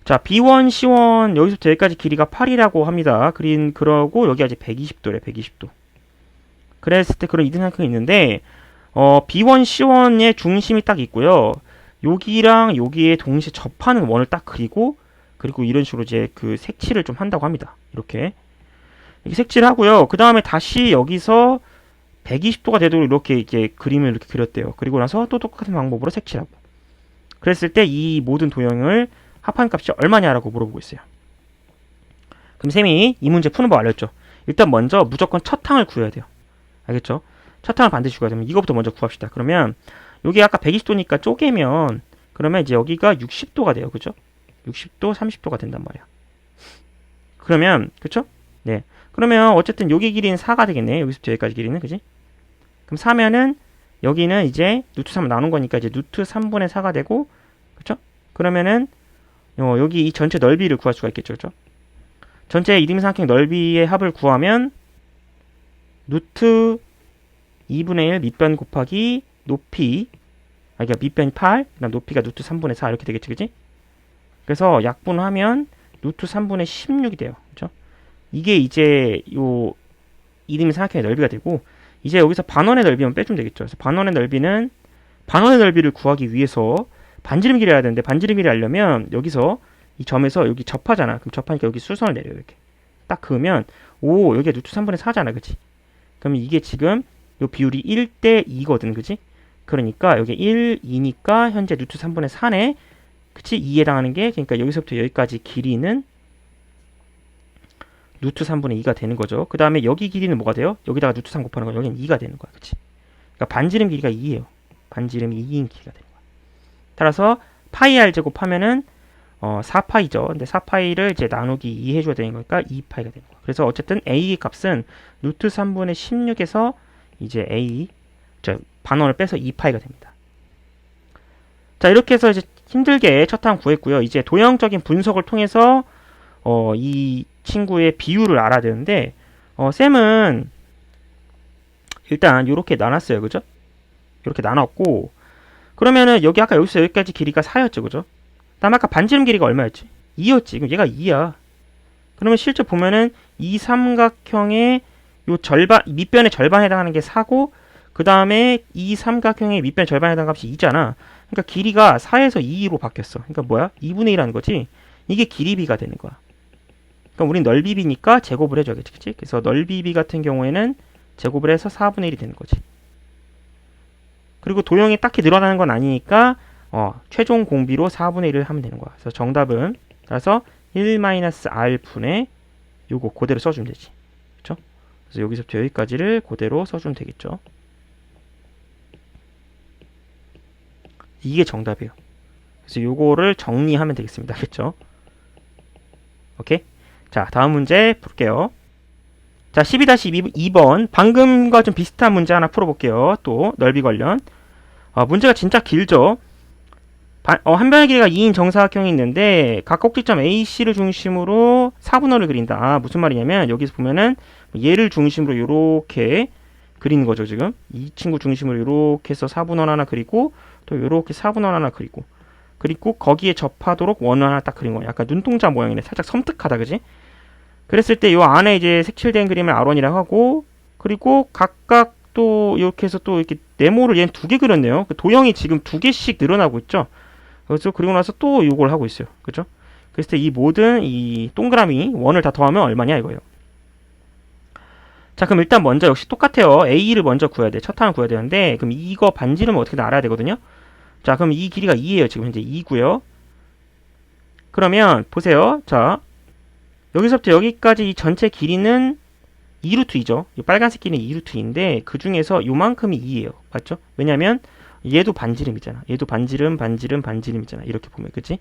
자, B1, C1 여기서부터 여기까지 길이가 8이라고 합니다. 그러고 여기가 이제 120도래, 120도. 그랬을 때 그런 이등상형이 있는데 B1, C1의 중심이 딱 있고요. 여기랑 여기에 동시에 접하는 원을 딱 그리고 이런 식으로 이제 그 색칠을 좀 한다고 합니다. 이렇게 색칠하고요. 그 다음에 다시 여기서 120도가 되도록 이렇게 이제 그림을 이렇게 그렸대요. 그리고 나서 또 똑같은 방법으로 색칠하고. 그랬을 때 이 모든 도형을 합한 값이 얼마냐라고 물어보고 있어요. 그럼 쌤이 이 문제 푸는 법 알렸죠. 일단 먼저 무조건 첫 항을 구해야 돼요. 알겠죠? 첫 항을 반드시 구해야 되면 이거부터 먼저 구합시다. 그러면 여기 아까 120도니까 쪼개면 그러면 이제 여기가 60도가 돼요. 그죠? 60도, 30도가 된단 말이야. 그러면 그쵸? 네. 그러면 어쨌든 여기 길이는 4가 되겠네. 여기서부터 여기까지 길이는 그지? 그럼 4면은 여기는 이제 루트 3 나눈 거니까 이제 루트 3분의 4가 되고 그쵸? 그러면은 여기 이 전체 넓이를 구할 수가 있겠죠. 그죠? 전체 이등상항 넓이의 합을 구하면 루트 2분의 1 밑변 곱하기 높이 그러니까 밑변이 8 그다음 높이가 루트 3분의 4 이렇게 되겠지. 그지? 그래서 약분하면 루트 3분의 16이 돼요. 그죠? 이게 이제 요 이등상항의 넓이가 되고 이제 여기서 반원의 넓이만 빼주면 되겠죠. 그래서 반원의 넓이를 구하기 위해서 반지름 길이를 해야 되는데 반지름 길이를 하려면 여기서 이 점에서 여기 접하잖아. 그럼 접하니까 여기 수선을 내려요. 이렇게 딱 그으면 오 여기가 루트 3분의 4잖아. 그치? 그럼 이게 지금 요 비율이 1대 2거든. 그치? 그러니까 여기 1, 2니까 현재 루트 3분의 4네. 그치? 2에 해당하는 게 그러니까 여기서부터 여기까지 길이는 루트 3분의 2가 되는 거죠. 그 다음에 여기 길이는 뭐가 돼요? 여기다가 루트 3 곱하는 거 여기는 2가 되는 거야. 그치? 그러니까 반지름 길이가 2예요. 반지름이 2인 길이가 되는 거야. 따라서 파이 r 제곱 하면은 4파이죠. 근데 4파이를 이제 나누기 2 해줘야 되는 거니까 2파이가 되는 거야. 그래서 어쨌든 a 값은 루트 3분의 16에서 이제 반원을 빼서 2파이가 됩니다. 자, 이렇게 해서 이제 힘들게 첫 항 구했고요. 이제 도형적인 분석을 통해서 이 친구의 비율을 알아야 되는데 쌤은 일단 이렇게 나눴어요. 그죠? 이렇게 나눴고 그러면은 여기 아까 여기서 여기까지 길이가 4였죠. 그죠? 다음 아까 반지름 길이가 얼마였지? 2였지. 그럼 얘가 2야. 그러면 실제 보면은 이 삼각형의 요 절반 밑변의 절반에 해당하는 게 4고 그 다음에 이 삼각형의 밑변 절반에 해당하는 값이 2잖아. 그러니까 길이가 4에서 2로 바뀌었어. 그러니까 뭐야? 2분의 1하는 거지. 이게 길이비가 되는 거야. 그러니까 우린 넓이비니까 제곱을 해줘야겠지. 그치? 그래서 넓이비 같은 경우에는 제곱을 해서 4분의 1이 되는 거지. 그리고 도형이 딱히 늘어나는 건 아니니까 최종 공비로 4분의 1을 하면 되는 거야. 그래서 정답은 따라서 1-r분의 요거 그대로 써주면 되지. 그쵸? 그래서 여기서부터 여기까지를 그대로 써주면 되겠죠. 이게 정답이에요. 그래서 요거를 정리하면 되겠습니다. 그쵸? 오케이? 자, 다음 문제 볼게요. 자, 12-2번. 방금과 좀 비슷한 문제 하나 풀어볼게요. 또 넓이 관련. 문제가 진짜 길죠. 한 변의 길이가 2인 정사각형이 있는데 각 꼭지점 AC를 중심으로 4분원을 그린다. 아, 무슨 말이냐면 여기서 보면은 얘를 중심으로 이렇게 그리는 거죠. 지금 이 친구 중심으로 이렇게 해서 4분원 하나 그리고 또 이렇게 4분원 하나 그리고 거기에 접하도록 원을 하나 딱 그린 거야. 약간 눈동자 모양이네. 살짝 섬뜩하다, 그지? 그랬을 때 요 안에 이제 색칠된 그림을 R1이라고 하고, 그리고 각각 또 이렇게 해서 또 이렇게 네모를 얘는 2개 그렸네요. 그 도형이 지금 2개씩 늘어나고 있죠. 그래서 그리고 나서 또 이걸 하고 있어요. 그죠? 그랬을 때 이 모든 이 동그라미 원을 다 더하면 얼마냐 이거예요. 자, 그럼 일단 먼저 역시 똑같아요. A를 먼저 구해야 돼. 첫 항을 구해야 되는데, 그럼 이거 반지름은 어떻게 알아야 되거든요. 자, 그럼 이 길이가 2예요. 지금 현재 2고요. 그러면 보세요. 자, 여기서부터 여기까지 이 전체 길이는 2루트이죠. 이 빨간색 길이는 2루트인데 그 중에서 요만큼이 2예요. 맞죠? 왜냐면 얘도 반지름이잖아. 얘도 반지름이잖아. 이렇게 보면, 그치?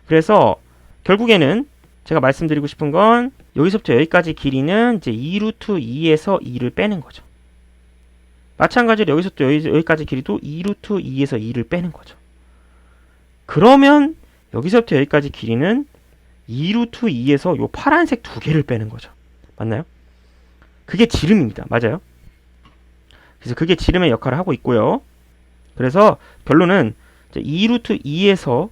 그래서 결국에는 제가 말씀드리고 싶은 건 여기서부터 여기까지 길이는 이제 2루트 2에서 2를 빼는 거죠. 마찬가지로 여기서부터 여기까지 길이도 2루트 2에서 2를 빼는 거죠. 그러면 여기서부터 여기까지 길이는 2루트 2에서 요 파란색 2개를 빼는 거죠. 맞나요? 그게 지름입니다. 맞아요? 그래서 그게 지름의 역할을 하고 있고요. 그래서 결론은 2루트 2에서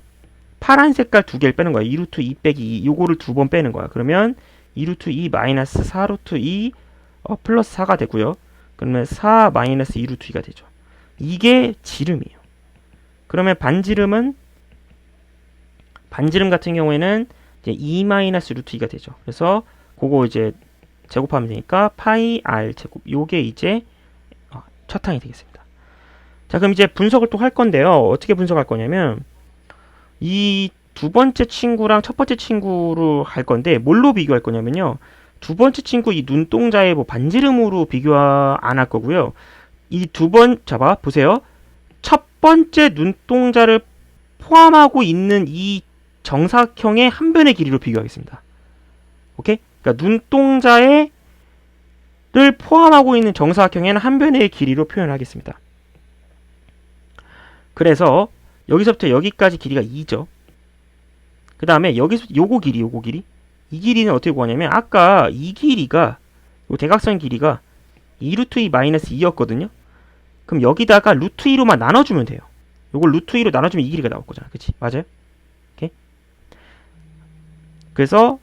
파란 색깔 2개를 빼는 거야. 2루트 2 빼기 2 요거를 2번 빼는 거야. 그러면 2루트 2 마이너스 4루트 2 플러스 4가 되고요. 그러면 4 마이너스 2루트 2가 되죠. 이게 지름이에요. 그러면 반지름 같은 경우에는 이제 2 마이너스 루트 2가 되죠. 그래서 그거 이제 제곱하면 되니까 파이 r 제곱. 요게 이제 첫 항이 되겠습니다. 자, 그럼 이제 분석을 또 할 건데요. 어떻게 분석할 거냐면 이 두 번째 친구랑 첫 번째 친구를 할 건데 뭘로 비교할 거냐면요. 두 번째 친구 이 눈동자의 뭐 반지름으로 비교 안 할 거고요. 이 자, 보세요. 첫 번째 눈동자를 포함하고 있는 이 정사각형의 한 변의 길이로 비교하겠습니다. 오케이? 그러니까 눈동자를 포함하고 있는 정사각형에는 한 변의 길이로 표현하겠습니다. 그래서 여기서부터 여기까지 길이가 2죠. 그 다음에 여기서 요거 길이. 이 길이는 어떻게 구하냐면 아까 이 길이가 요 대각선 길이가 2루트 2 마이너스 2였거든요. 그럼 여기다가 루트 2로만 나눠주면 돼요. 요걸 루트 2로 나눠주면 이 길이가 나올 거잖아. 그치? 맞아요? 오케이? 그래서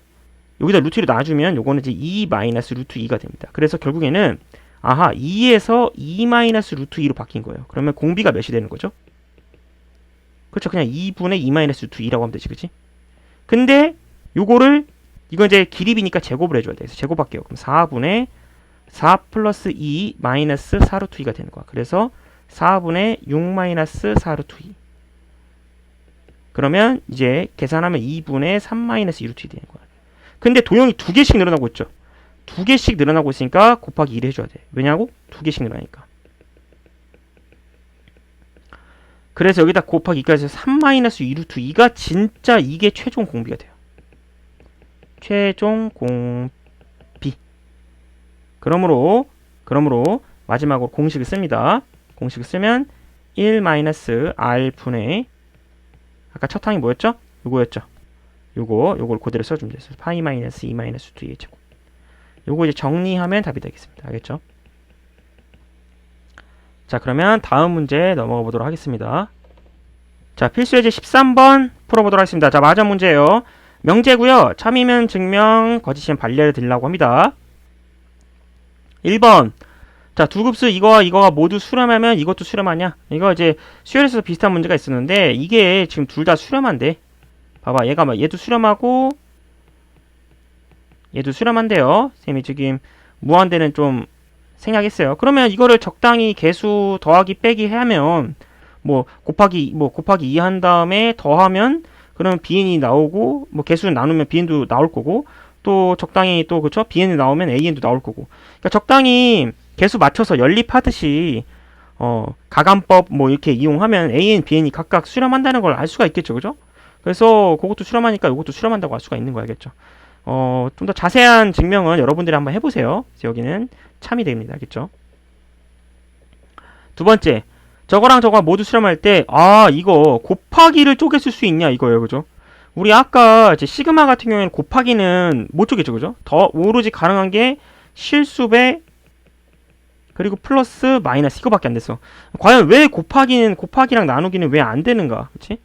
여기다 루트 2로 나눠주면 요거는 이제 2 마이너스 루트 2가 됩니다. 그래서 결국에는 2에서 2 마이너스 루트 2로 바뀐 거예요. 그러면 공비가 몇이 되는 거죠? 그렇죠. 그냥 2분의 2 마이너스 루트 2라고 하면 되지. 그치? 근데 요거를 이건 이제 길이비니까 제곱을 해줘야 돼. 그래서 제곱할게요. 그럼 4분의 4 플러스 2 마이너스 4 루트 2가 되는 거야. 그래서 4분의 6 마이너스 4 루트 2. 그러면 이제 계산하면 2분의 3 마이너스 2 루트 2 되는 거야. 근데 도형이 2개씩 늘어나고 있죠. 2개씩 늘어나고 있으니까 곱하기 1을 해줘야 돼. 왜냐고? 2개씩 늘어나니까. 그래서 여기다 곱하기 2까지 해서 3 마이너스 2 루트 2가 진짜 이게 최종 공비가 돼요. 최종 공비. 그러므로 마지막으로 공식을 씁니다. 공식을 쓰면 1 마이너스 r 분의 아까 첫 항이 뭐였죠? 요거였죠. 요걸 그대로 써주면 돼요. 파이 마이너스 2 마이너스 2의 제곱. 요거 이제 정리하면 답이 되겠습니다. 알겠죠? 자, 그러면 다음 문제 넘어가 보도록 하겠습니다. 자, 필수예제 13번 풀어보도록 하겠습니다. 자, 마저 문제예요. 명제고요. 참이면 증명, 거짓이면 반례를 드리려고 합니다. 1번. 자, 두 급수 이거와 이거가 모두 수렴하면 이것도 수렴하냐? 이거 이제 수열에서 비슷한 문제가 있었는데 이게 지금 둘 다 수렴한데. 봐봐, 얘도 수렴하고 얘도 수렴한데요. 쌤이 지금 무한대는 좀 생략했어요. 그러면 이거를 적당히 개수 더하기 빼기 하면 곱하기 2 한 다음에 더하면 그러면 bn이 나오고 개수를 나누면 bn도 나올 거고 또 적당히 또 그쵸? bn이 나오면 an도 나올 거고. 그러니까 적당히 개수 맞춰서 연립하듯이 가감법 이렇게 이용하면 an, bn이 각각 수렴한다는 걸 알 수가 있겠죠. 그죠? 그래서 그것도 수렴하니까 이것도 수렴한다고 알 수가 있는 거 알겠죠? 좀 더 자세한 증명은 여러분들이 한번 해보세요. 여기는 참이 됩니다. 알겠죠? 두 번째. 저거랑 저거 모두 수렴할 때, 이거 곱하기를 쪼개 쓸 수 있냐 이거예요. 그죠? 우리 아까 이제 시그마 같은 경우에는 곱하기는 못 쪼개죠. 그죠? 더 오로지 가능한 게 실수배 그리고 플러스 마이너스 이거밖에 안 됐어. 과연 왜 곱하기랑 나누기는 왜 안 되는가? 그치?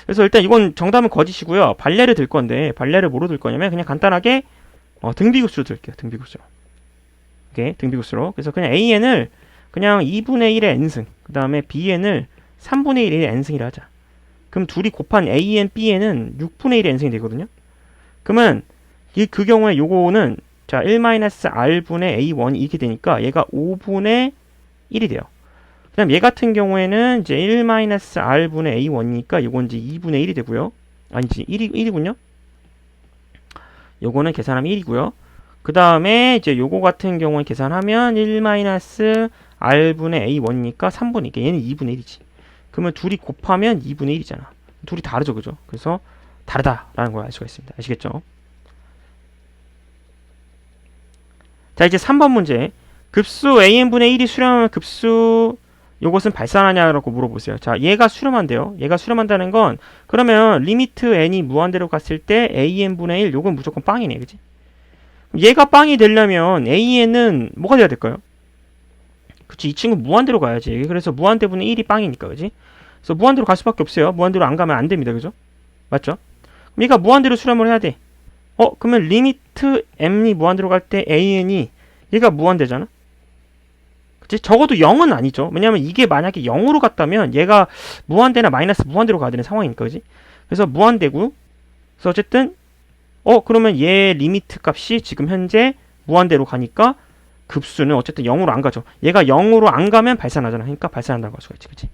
그래서 일단 이건 정답은 거짓이고요. 발레를 들 건데 발레를 뭐로 들 거냐면 그냥 간단하게 등비급수로 들게요. 등비급수로. 오케이, 등비급수로. 그래서 그냥 AN을 그냥 2분의 1의 n승, 그 다음에 BN을 3분의 1의 n승이라 하자. 그럼 둘이 곱한 AN, BN은 6분의 1의 n승이 되거든요. 그러면 그 경우에 요거는 자 1-r분의 A1이 이렇게 되니까 얘가 5분의 1이 돼요. 그 다음 얘 같은 경우에는 이제 1-r분의 A1이니까 요건 이제 2분의 1이 되고요. 아니지 1이군요. 요거는 계산하면 1이고요. 그 다음에 이제 요거 같은 경우에 계산하면 1-r분의 A1이니까 3분의 1. 얘는 2분의 1이지. 그러면 둘이 곱하면 2분의 1이잖아. 둘이 다르죠, 그죠? 그래서 다르다라는 걸 알 수가 있습니다. 아시겠죠? 자, 이제 3번 문제. 급수 AN분의 1이 수렴하면 급수 요것은 발산하냐라고 물어보세요. 자, 얘가 수렴한대요. 얘가 수렴한다는 건 그러면 리미트 n이 무한대로 갔을 때 AN분의 1 요건 무조건 빵이네. 그치? 얘가 빵이 되려면 AN은 뭐가 돼야 될까요? 그치, 이 친구 무한대로 가야지. 그래서 무한대분의 1이 빵이니까, 그지? 그래서 무한대로 갈 수밖에 없어요. 무한대로 안 가면 안 됩니다. 그죠? 맞죠? 그럼 얘가 무한대로 수렴을 해야 돼. 그러면 리미트 m이 무한대로 갈 때 AN이 얘가 무한대잖아? 그치? 적어도 0은 아니죠. 왜냐면 이게 만약에 0으로 갔다면 얘가 무한대나 마이너스 무한대로 가야 되는 상황이니까, 그지? 그래서 무한대고, 그래서 어쨌든, 그러면 얘 리미트 값이 지금 현재 무한대로 가니까 급수는 어쨌든 0으로 안 가죠. 얘가 0으로 안 가면 발산하잖아. 그러니까 발산한다고 할 수가 있지. 그치?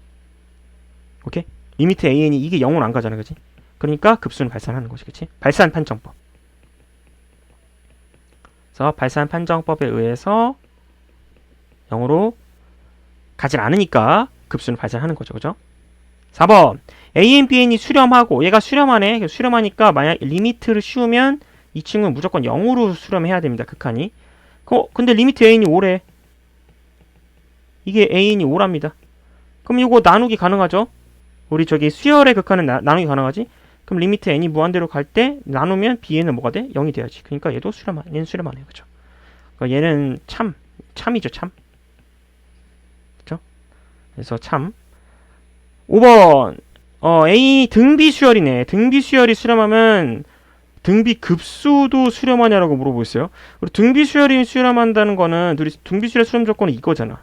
오케이? 리미트 AN이 이게 0으로 안 가잖아. 그치? 그러니까 급수는 발산하는 거지. 그치? 발산 판정법. 그래서 발산 판정법에 의해서 0으로 가진 않으니까 급수는 발산하는 거죠. 그죠? 4번. AN, BN이 수렴하고 얘가 수렴하네. 수렴하니까 만약 리미트를 씌우면 이 친구는 무조건 0으로 수렴해야 됩니다. 극한이. 근데 리미트 AN이 5래. 이게 AN이 5랍니다. 그럼 이거 나누기 가능하죠? 우리 저기 수열의 극한은 나누기 가능하지? 그럼 리미트 n이 무한대로 갈 때 나누면 bn은 뭐가 돼? 0이 돼야지. 그러니까 얘도 얘는 수렴하네요. 그죠? 그러니까 얘는 참이죠. 참. 그죠? 그래서 참. 5번. A 등비 수열이네. 등비 수열이 수렴하면 등비 급수도 수렴하냐라고 물어보고 있어요. 그리고 등비 수열이 수렴한다는 거는 등비 수열 수렴 조건은 이거잖아.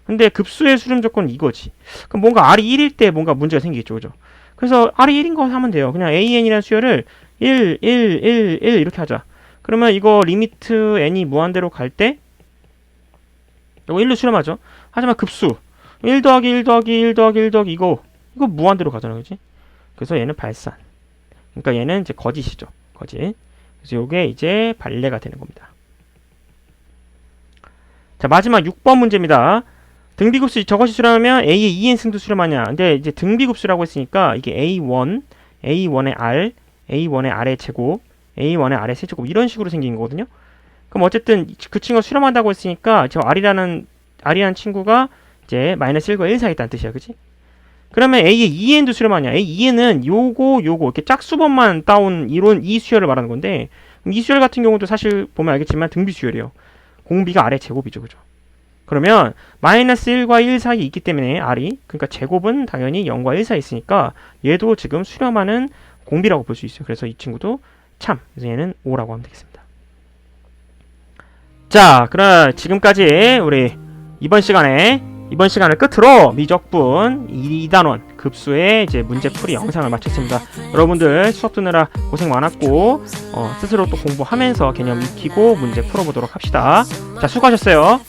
근데 급수의 수렴 조건은 이거지. 그럼 뭔가 R이 1일 때 뭔가 문제가 생기겠죠. 그죠? 그래서 R이 1인 거 하면 돼요. 그냥 AN이라는 수열을 1, 1, 1, 1 이렇게 하자. 그러면 이거 리미트 n이 무한대로 갈 때 이거 1로 수렴하죠. 하지만 급수 1 더하기 1 더하기 1 더하기 1 더하기 이거 무한대로 가잖아. 그지? 그래서 얘는 발산. 그러니까 얘는 이제 거짓이죠. 거짓. 그래서 요게 이제 발레가 되는 겁니다. 자, 마지막 6번 문제입니다. 등비급수 저것이 수렴하면 A의 2n승도 수렴하냐. 근데 이제 등비급수라고 했으니까 이게 A1, A1의 R, A1의 R의 제곱, A1의 R의 세제곱 이런 식으로 생긴 거거든요. 그럼 어쨌든 그 친구가 수렴한다고 했으니까 저 R이라는 친구가 이제 마이너스 1과 1 사이 있다는 뜻이야. 그치? 그러면 A의 2n도 수렴하냐. A 2n은 요거 이렇게 짝수번만 따온 이 수열을 말하는 건데 이 수열 같은 경우도 사실 보면 알겠지만 등비 수열이에요. 공비가 R의 제곱이죠. 그죠? 그러면 마이너스 1과 1 사이에 있기 때문에 R이 그러니까 제곱은 당연히 0과 1 사이에 있으니까 얘도 지금 수렴하는 공비라고 볼 수 있어요. 그래서 이 친구도 참. 그래서 얘는 5라고 하면 되겠습니다. 자, 그럼 지금까지 우리 이번 시간을 끝으로 미적분 2단원 급수의 이제 문제풀이 영상을 마쳤습니다. 여러분들 수업 듣느라 고생 많았고 스스로 또 공부하면서 개념 익히고 문제 풀어보도록 합시다. 자, 수고하셨어요.